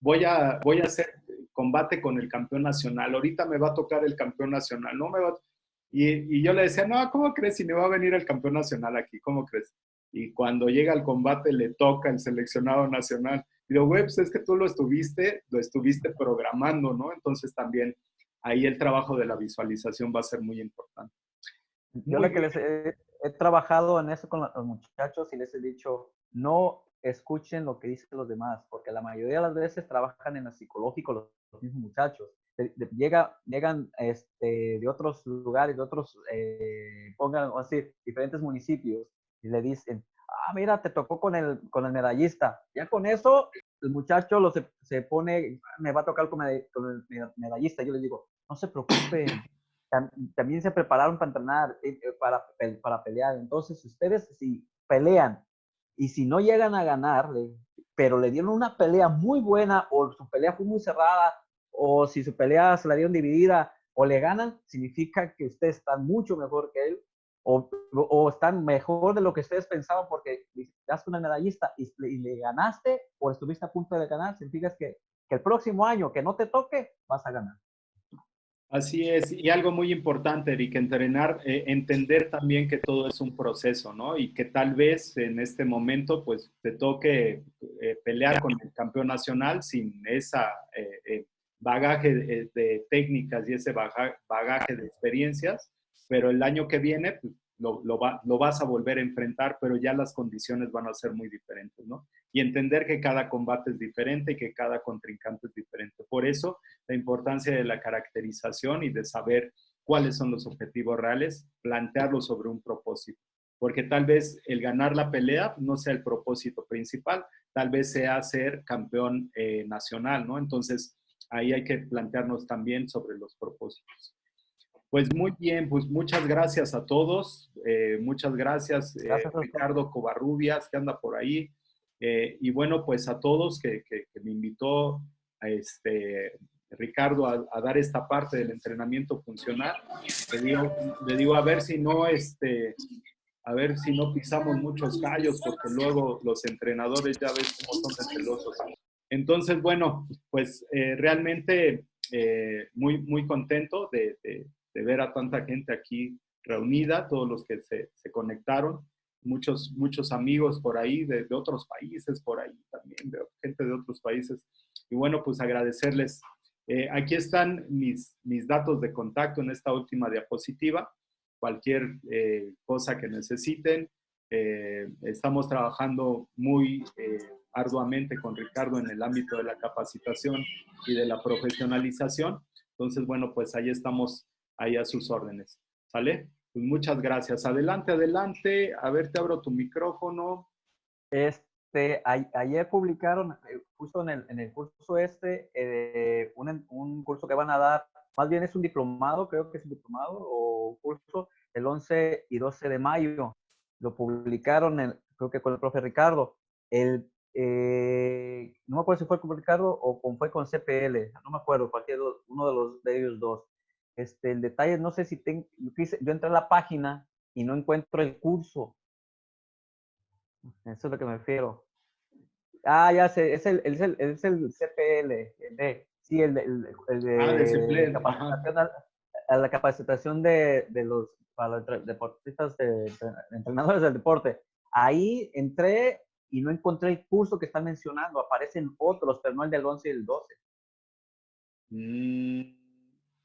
voy a hacer combate con el campeón nacional, ahorita me va a tocar el campeón nacional, no me va. Y yo le decía, no, ¿cómo crees si me va a venir el campeón nacional aquí? ¿Cómo crees? Y cuando llega al combate le toca el seleccionado nacional. Y digo, güey, pues es que tú lo estuviste programando, ¿no? Entonces también ahí el trabajo de la visualización va a ser muy importante. Yo lo que les he trabajado en eso con los muchachos y les he dicho, no escuchen lo que dicen los demás, porque la mayoría de las veces trabajan en lo psicológico los mismos muchachos. Llegan de otros lugares, de otros, pongan así, diferentes municipios, y le dicen, mira, te tocó con el medallista. Ya con eso, el muchacho se pone, me va a tocar con el medallista. Yo les digo, no se preocupen, también se prepararon para entrenar, para pelear. Entonces, ustedes si pelean y si no llegan a ganar, pero le dieron una pelea muy buena, o su pelea fue muy cerrada, o si su pelea se la dieron dividida, o le ganan, significa que ustedes están mucho mejor que él, o están mejor de lo que ustedes pensaban, porque daste una medallista y le ganaste, o estuviste a punto de ganar, significa que el próximo año que no te toque, vas a ganar. Así es, y algo muy importante, Eric, entrenar, entender también que todo es un proceso, ¿no? Y que tal vez en este momento, pues, te toque pelear con el campeón nacional sin esa bagaje de técnicas y ese bagaje de experiencias, pero el año que viene, pues, lo vas a volver a enfrentar, pero ya las condiciones van a ser muy diferentes, ¿no? Y entender que cada combate es diferente y que cada contrincante es diferente. Por eso, la importancia de la caracterización y de saber cuáles son los objetivos reales, plantearlos sobre un propósito. Porque tal vez el ganar la pelea no sea el propósito principal, tal vez sea ser campeón nacional, ¿no? Entonces, ahí hay que plantearnos también sobre los propósitos. Pues muy bien, pues muchas gracias a todos. Muchas gracias, Gracias a Ricardo Covarrubias, que anda por ahí. Y bueno, pues a todos que me invitó a Ricardo a dar esta parte del entrenamiento funcional. Le digo a ver si no, a ver si no pisamos muchos callos, porque luego los entrenadores ya ves cómo son de celosos. Entonces, bueno, pues realmente muy, muy contento de ver a tanta gente aquí reunida, todos los que se conectaron, muchos amigos por ahí de otros países, por ahí también, gente de otros países. Y bueno, pues agradecerles. Aquí están mis datos de contacto en esta última diapositiva. Cualquier cosa que necesiten. Estamos trabajando muy arduamente con Ricardo en el ámbito de la capacitación y de la profesionalización. Entonces, bueno, pues ahí estamos, ahí a sus órdenes. ¿Sale? Pues muchas gracias. Adelante, adelante. A ver, te abro tu micrófono. Ayer publicaron, justo en el curso un curso que van a dar, más bien es un diplomado, creo que es un diplomado o un curso, el 11 y 12 de mayo. Lo publicaron, creo que con el profe Ricardo. No me acuerdo si fue con Ricardo o fue con CPL, no me acuerdo, uno de ellos dos. El detalle, no sé si yo entré a la página y no encuentro el curso. Eso es lo que me refiero. Ah, ya sé, es el CPL, sí, el de capacitación a la capacitación para los deportistas, entrenadores del deporte. Ahí entré y no encontré el curso que están mencionando. Aparecen otros, pero no el del 11 y el 12.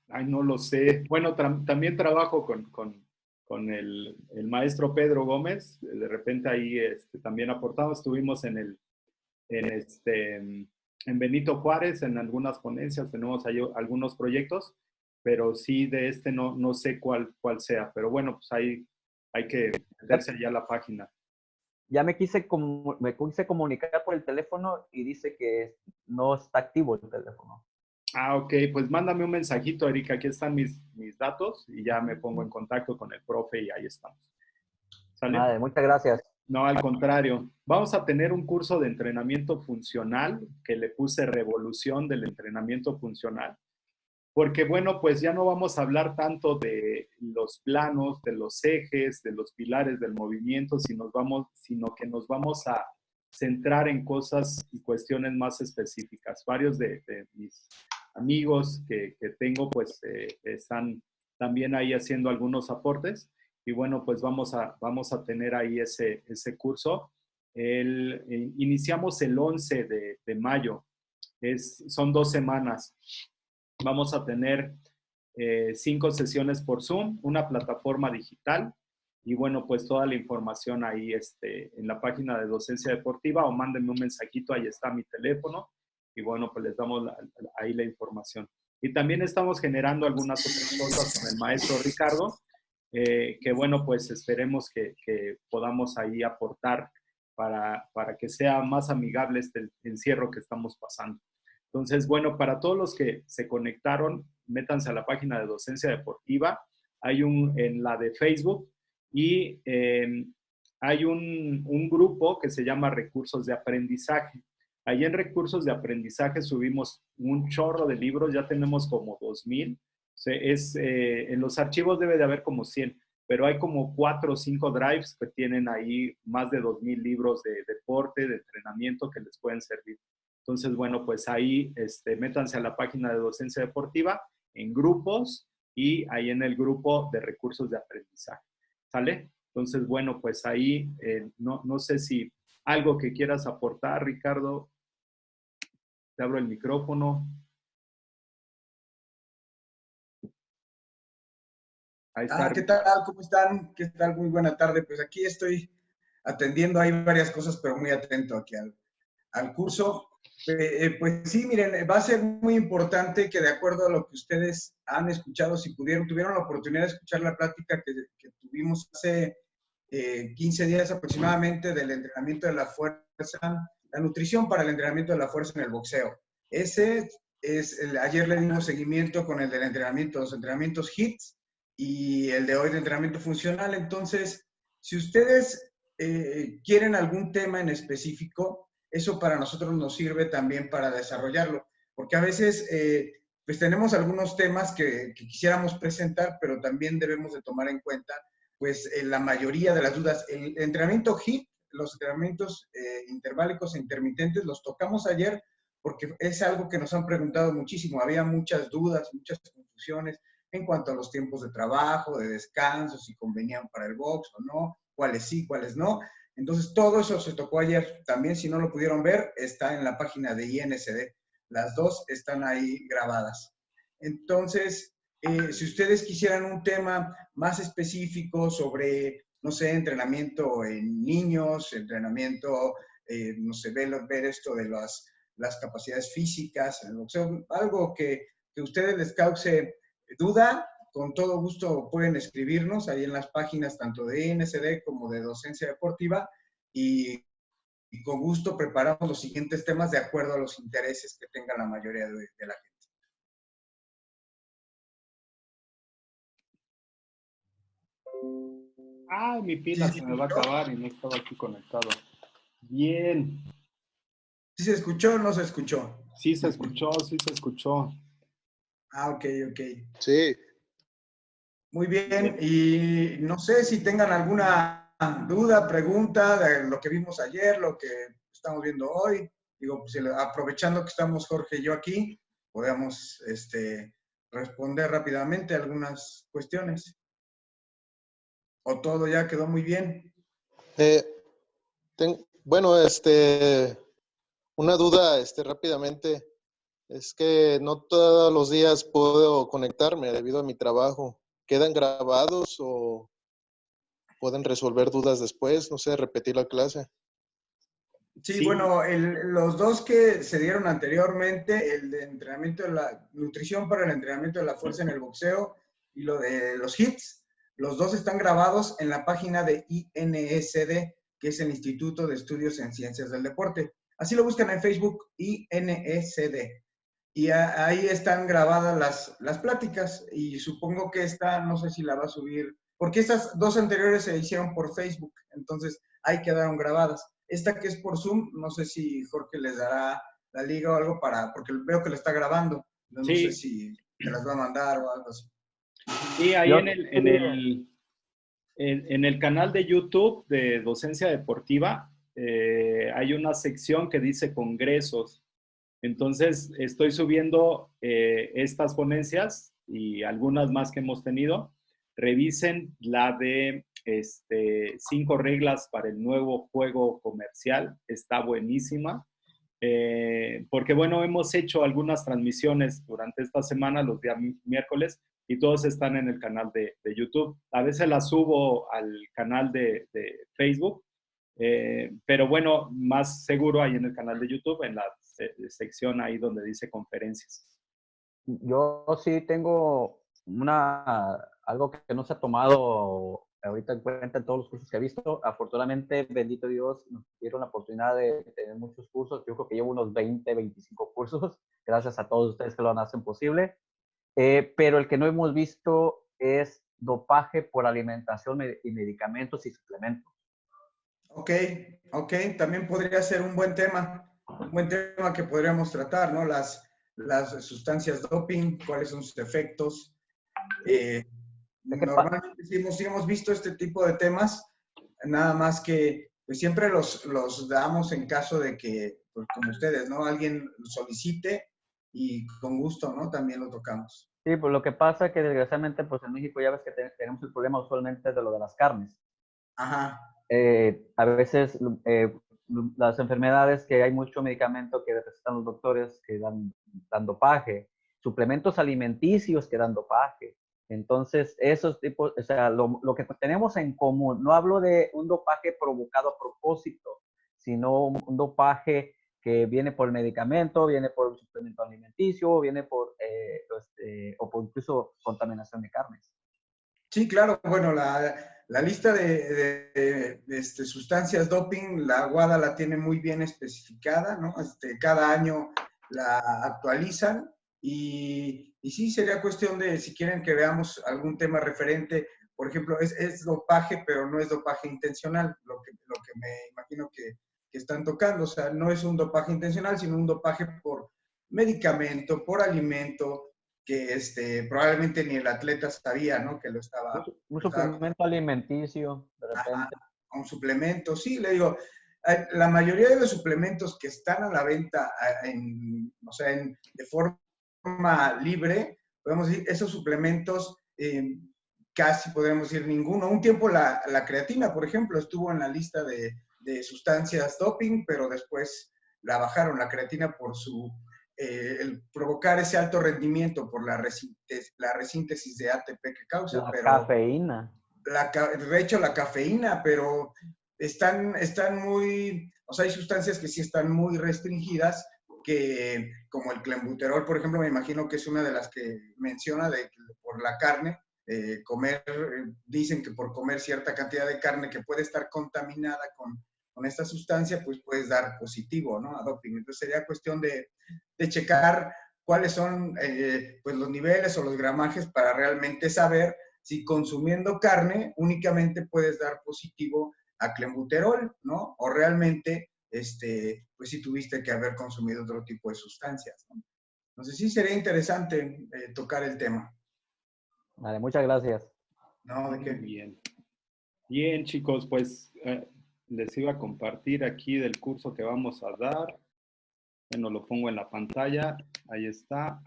Ay, no lo sé. Bueno, también trabajo con el maestro Pedro Gómez. De repente ahí también aportamos. Estuvimos en Benito Juárez, en algunas ponencias, tenemos ahí algunos proyectos, pero sí de no sé cuál sea. Pero bueno, pues ahí hay que meterse ya a la página. Ya me quise comunicar por el teléfono y dice que no está activo el teléfono. Ah, ok, pues mándame un mensajito, Erika, aquí están mis datos y ya me pongo en contacto con el profe y ahí estamos. ¿Sale? Vale, muchas gracias. No, al contrario. Vamos a tener un curso de entrenamiento funcional que le puse revolución del entrenamiento funcional. Porque bueno, pues ya no vamos a hablar tanto de los planos, de los ejes, de los pilares del movimiento, sino que nos vamos a centrar en cosas y cuestiones más específicas. Varios de mis amigos que tengo, pues están también ahí haciendo algunos aportes. Y bueno, pues vamos a tener ahí ese curso. Iniciamos el 11 de mayo. Son 2 semanas. Vamos a tener 5 sesiones por Zoom, una plataforma digital. Y bueno, pues toda la información ahí en la página de Docencia Deportiva, o mándenme un mensajito, ahí está mi teléfono. Y bueno, pues les damos ahí la información. Y también estamos generando algunas otras cosas con el maestro Ricardo, que bueno, pues esperemos que podamos ahí aportar para que sea más amigable este encierro que estamos pasando. Entonces, bueno, para todos los que se conectaron, métanse a la página de Docencia Deportiva. Hay en la de Facebook y hay un grupo que se llama Recursos de Aprendizaje. Ahí en Recursos de Aprendizaje subimos un chorro de libros, ya tenemos como 2,000. En los archivos debe de haber como 100, pero hay como 4 o 5 drives que tienen ahí más de 2,000 libros de deporte, de entrenamiento que les pueden servir. Entonces, bueno, pues ahí métanse a la página de Docencia Deportiva en grupos y ahí en el grupo de recursos de aprendizaje. ¿Sale? Entonces, bueno, pues ahí no sé si algo que quieras aportar, Ricardo. Te abro el micrófono. Ahí está. ¿Qué tal? ¿Cómo están? ¿Qué tal? Muy buena tarde. Pues aquí estoy atendiendo, hay varias cosas, pero muy atento aquí al curso. Pues sí, miren, va a ser muy importante que de acuerdo a lo que ustedes han escuchado, si tuvieron la oportunidad de escuchar la plática que tuvimos hace 15 días aproximadamente del entrenamiento de la fuerza, la nutrición para el entrenamiento de la fuerza en el boxeo. Ayer le dimos seguimiento con el del entrenamiento, los entrenamientos HIIT y el de hoy de entrenamiento funcional. Entonces, si ustedes quieren algún tema en específico, eso para nosotros nos sirve también para desarrollarlo, porque a veces pues tenemos algunos temas que quisiéramos presentar, pero también debemos de tomar en cuenta pues la mayoría de las dudas. El entrenamiento HIIT, los entrenamientos interválicos e intermitentes, los tocamos ayer porque es algo que nos han preguntado muchísimo. Había muchas dudas, muchas confusiones en cuanto a los tiempos de trabajo, de descanso, si convenían para el box o no, cuáles sí, cuáles no. Entonces, todo eso se tocó ayer. También, si no lo pudieron ver, está en la página de INSD. Las dos están ahí grabadas. Entonces, si ustedes quisieran un tema más específico sobre, no sé, entrenamiento en niños, entrenamiento, no sé, ver esto de las capacidades físicas en el boxeo, algo que a ustedes les cause duda, con todo gusto pueden escribirnos ahí en las páginas tanto de INSD como de Docencia Deportiva y con gusto preparamos los siguientes temas de acuerdo a los intereses que tenga la mayoría de la gente. Ay, mi pila se me va a acabar y no estaba aquí conectado. Bien. ¿Sí se escuchó o no se escuchó? Sí se escuchó, sí se escuchó. Ok. Sí. Muy bien, y no sé si tengan alguna duda, pregunta de lo que vimos ayer, lo que estamos viendo hoy. Digo, pues, aprovechando que estamos Jorge y yo aquí, podemos responder rápidamente algunas cuestiones. ¿O todo ya quedó muy bien? Bueno, una duda rápidamente. Es que no todos los días puedo conectarme debido a mi trabajo. ¿Quedan grabados o pueden resolver dudas después? No sé, repetir la clase. Sí, bueno, los dos que se dieron anteriormente, el de entrenamiento de la nutrición para el entrenamiento de la fuerza en el boxeo y lo de los HIITs, los dos están grabados en la página de INSD, que es el Instituto de Estudios en Ciencias del Deporte. Así lo buscan en Facebook, INSD. Y ahí están grabadas las pláticas y supongo que esta, no sé si la va a subir, porque estas dos anteriores se hicieron por Facebook, entonces ahí quedaron grabadas. Esta que es por Zoom, no sé si Jorge les dará la liga o algo porque veo que la está grabando. No sé si te las va a mandar o algo así. Sí, ahí en el canal de YouTube de Docencia Deportiva hay una sección que dice congresos. Entonces, estoy subiendo estas ponencias y algunas más que hemos tenido. Revisen la de 5 reglas para el nuevo juego comercial. Está buenísima. Porque, bueno, hemos hecho algunas transmisiones durante esta semana, los días miércoles, y todos están en el canal de YouTube. A veces las subo al canal de Facebook, pero bueno, más seguro ahí en el canal de YouTube, en la sección ahí donde dice conferencias. Yo sí tengo algo que no se ha tomado ahorita en cuenta en todos los cursos que he visto. Afortunadamente, bendito Dios, nos dieron la oportunidad de tener muchos cursos. Yo creo que llevo unos 20, 25 cursos, gracias a todos ustedes que lo hacen posible. Pero el que no hemos visto es dopaje por alimentación y medicamentos y suplementos. Ok, también podría ser un buen tema que podríamos tratar, ¿no? Las sustancias doping, cuáles son sus efectos. Normalmente sí hemos visto este tipo de temas, nada más que pues siempre los damos en caso de que, pues, como ustedes, ¿no? Alguien solicite y con gusto, ¿no? También lo tocamos. Sí, pues lo que pasa es que desgraciadamente, pues en México ya ves que tenemos el problema usualmente de lo de las carnes. Ajá. A veces las enfermedades que hay mucho medicamento que recetan los doctores que dan dopaje, suplementos alimenticios que dan dopaje. Entonces, esos tipos, o sea, lo que tenemos en común, no hablo de un dopaje provocado a propósito, sino un dopaje que viene por medicamento, viene por un suplemento alimenticio, viene por, o por incluso contaminación de carnes. Sí, claro. Bueno, la lista de sustancias doping, la WADA la tiene muy bien especificada, ¿no? Cada año la actualizan y sí sería cuestión de, si quieren que veamos algún tema referente, por ejemplo, es dopaje, pero no es dopaje intencional, lo que me imagino que están tocando. O sea, no es un dopaje intencional, sino un dopaje por medicamento, por alimento, que probablemente ni el atleta sabía, ¿no? Que lo estaba... Un suplemento alimenticio, de repente. Un suplemento, sí, le digo, la mayoría de los suplementos que están a la venta de forma libre, podemos decir, esos suplementos casi podemos decir ninguno. Un tiempo la creatina, por ejemplo, estuvo en la lista de sustancias doping, pero después la bajaron, la creatina, por el provocar ese alto rendimiento por la resíntesis de ATP que causa. La cafeína. De hecho, la cafeína, pero están muy, o sea, hay sustancias que sí están muy restringidas, que como el clenbuterol, por ejemplo, me imagino que es una de las que menciona por la carne, dicen que por comer cierta cantidad de carne que puede estar contaminada con esta sustancia, pues puedes dar positivo, ¿no? A doping. Entonces sería cuestión de checar cuáles son pues los niveles o los gramajes para realmente saber si consumiendo carne únicamente puedes dar positivo a clenbuterol, ¿no? O realmente, pues sí tuviste que haber consumido otro tipo de sustancias, ¿no? Entonces sí sería interesante tocar el tema. Vale, muchas gracias. No, ¿de qué? Bien. Bien, chicos, pues les iba a compartir aquí del curso que vamos a dar. Bueno, lo pongo en la pantalla. Ahí está.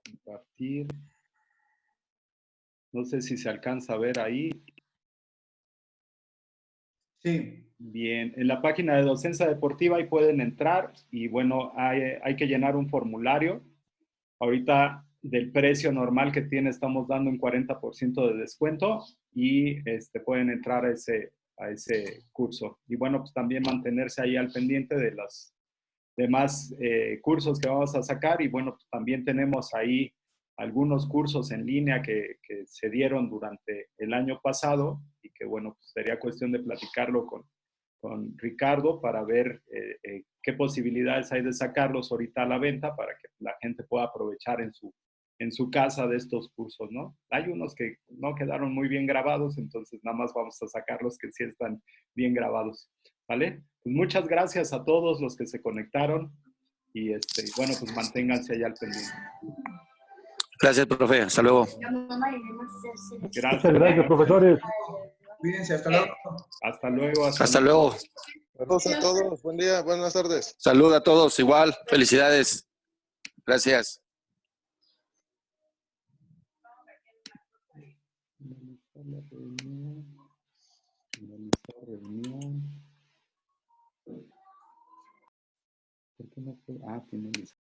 Compartir. No sé si se alcanza a ver ahí. Sí. Bien, en la página de Docencia Deportiva ahí pueden entrar y bueno, hay que llenar un formulario. Ahorita del precio normal que tiene estamos dando un 40% de descuento y pueden entrar a ese curso. Y bueno, pues también mantenerse ahí al pendiente de los demás cursos que vamos a sacar y bueno, pues también tenemos ahí algunos cursos en línea que se dieron durante el año pasado y que bueno, pues sería cuestión de platicarlo con Ricardo para ver qué posibilidades hay de sacarlos ahorita a la venta para que la gente pueda aprovechar en su casa de estos cursos, ¿no? Hay unos que no quedaron muy bien grabados, entonces nada más vamos a sacar los que sí están bien grabados, ¿vale? Pues muchas gracias a todos los que se conectaron y bueno, pues manténganse allá al pendiente. Gracias, profe. Hasta luego. Gracias. Muchas gracias, profesores. Cuídense, hasta luego. Hasta luego. Hasta luego. Saludos a todos. Buen día, buenas tardes. Salud a todos, igual. Felicidades. Gracias. Finalizar reunión. ¿Por qué no puedo? Finalizar.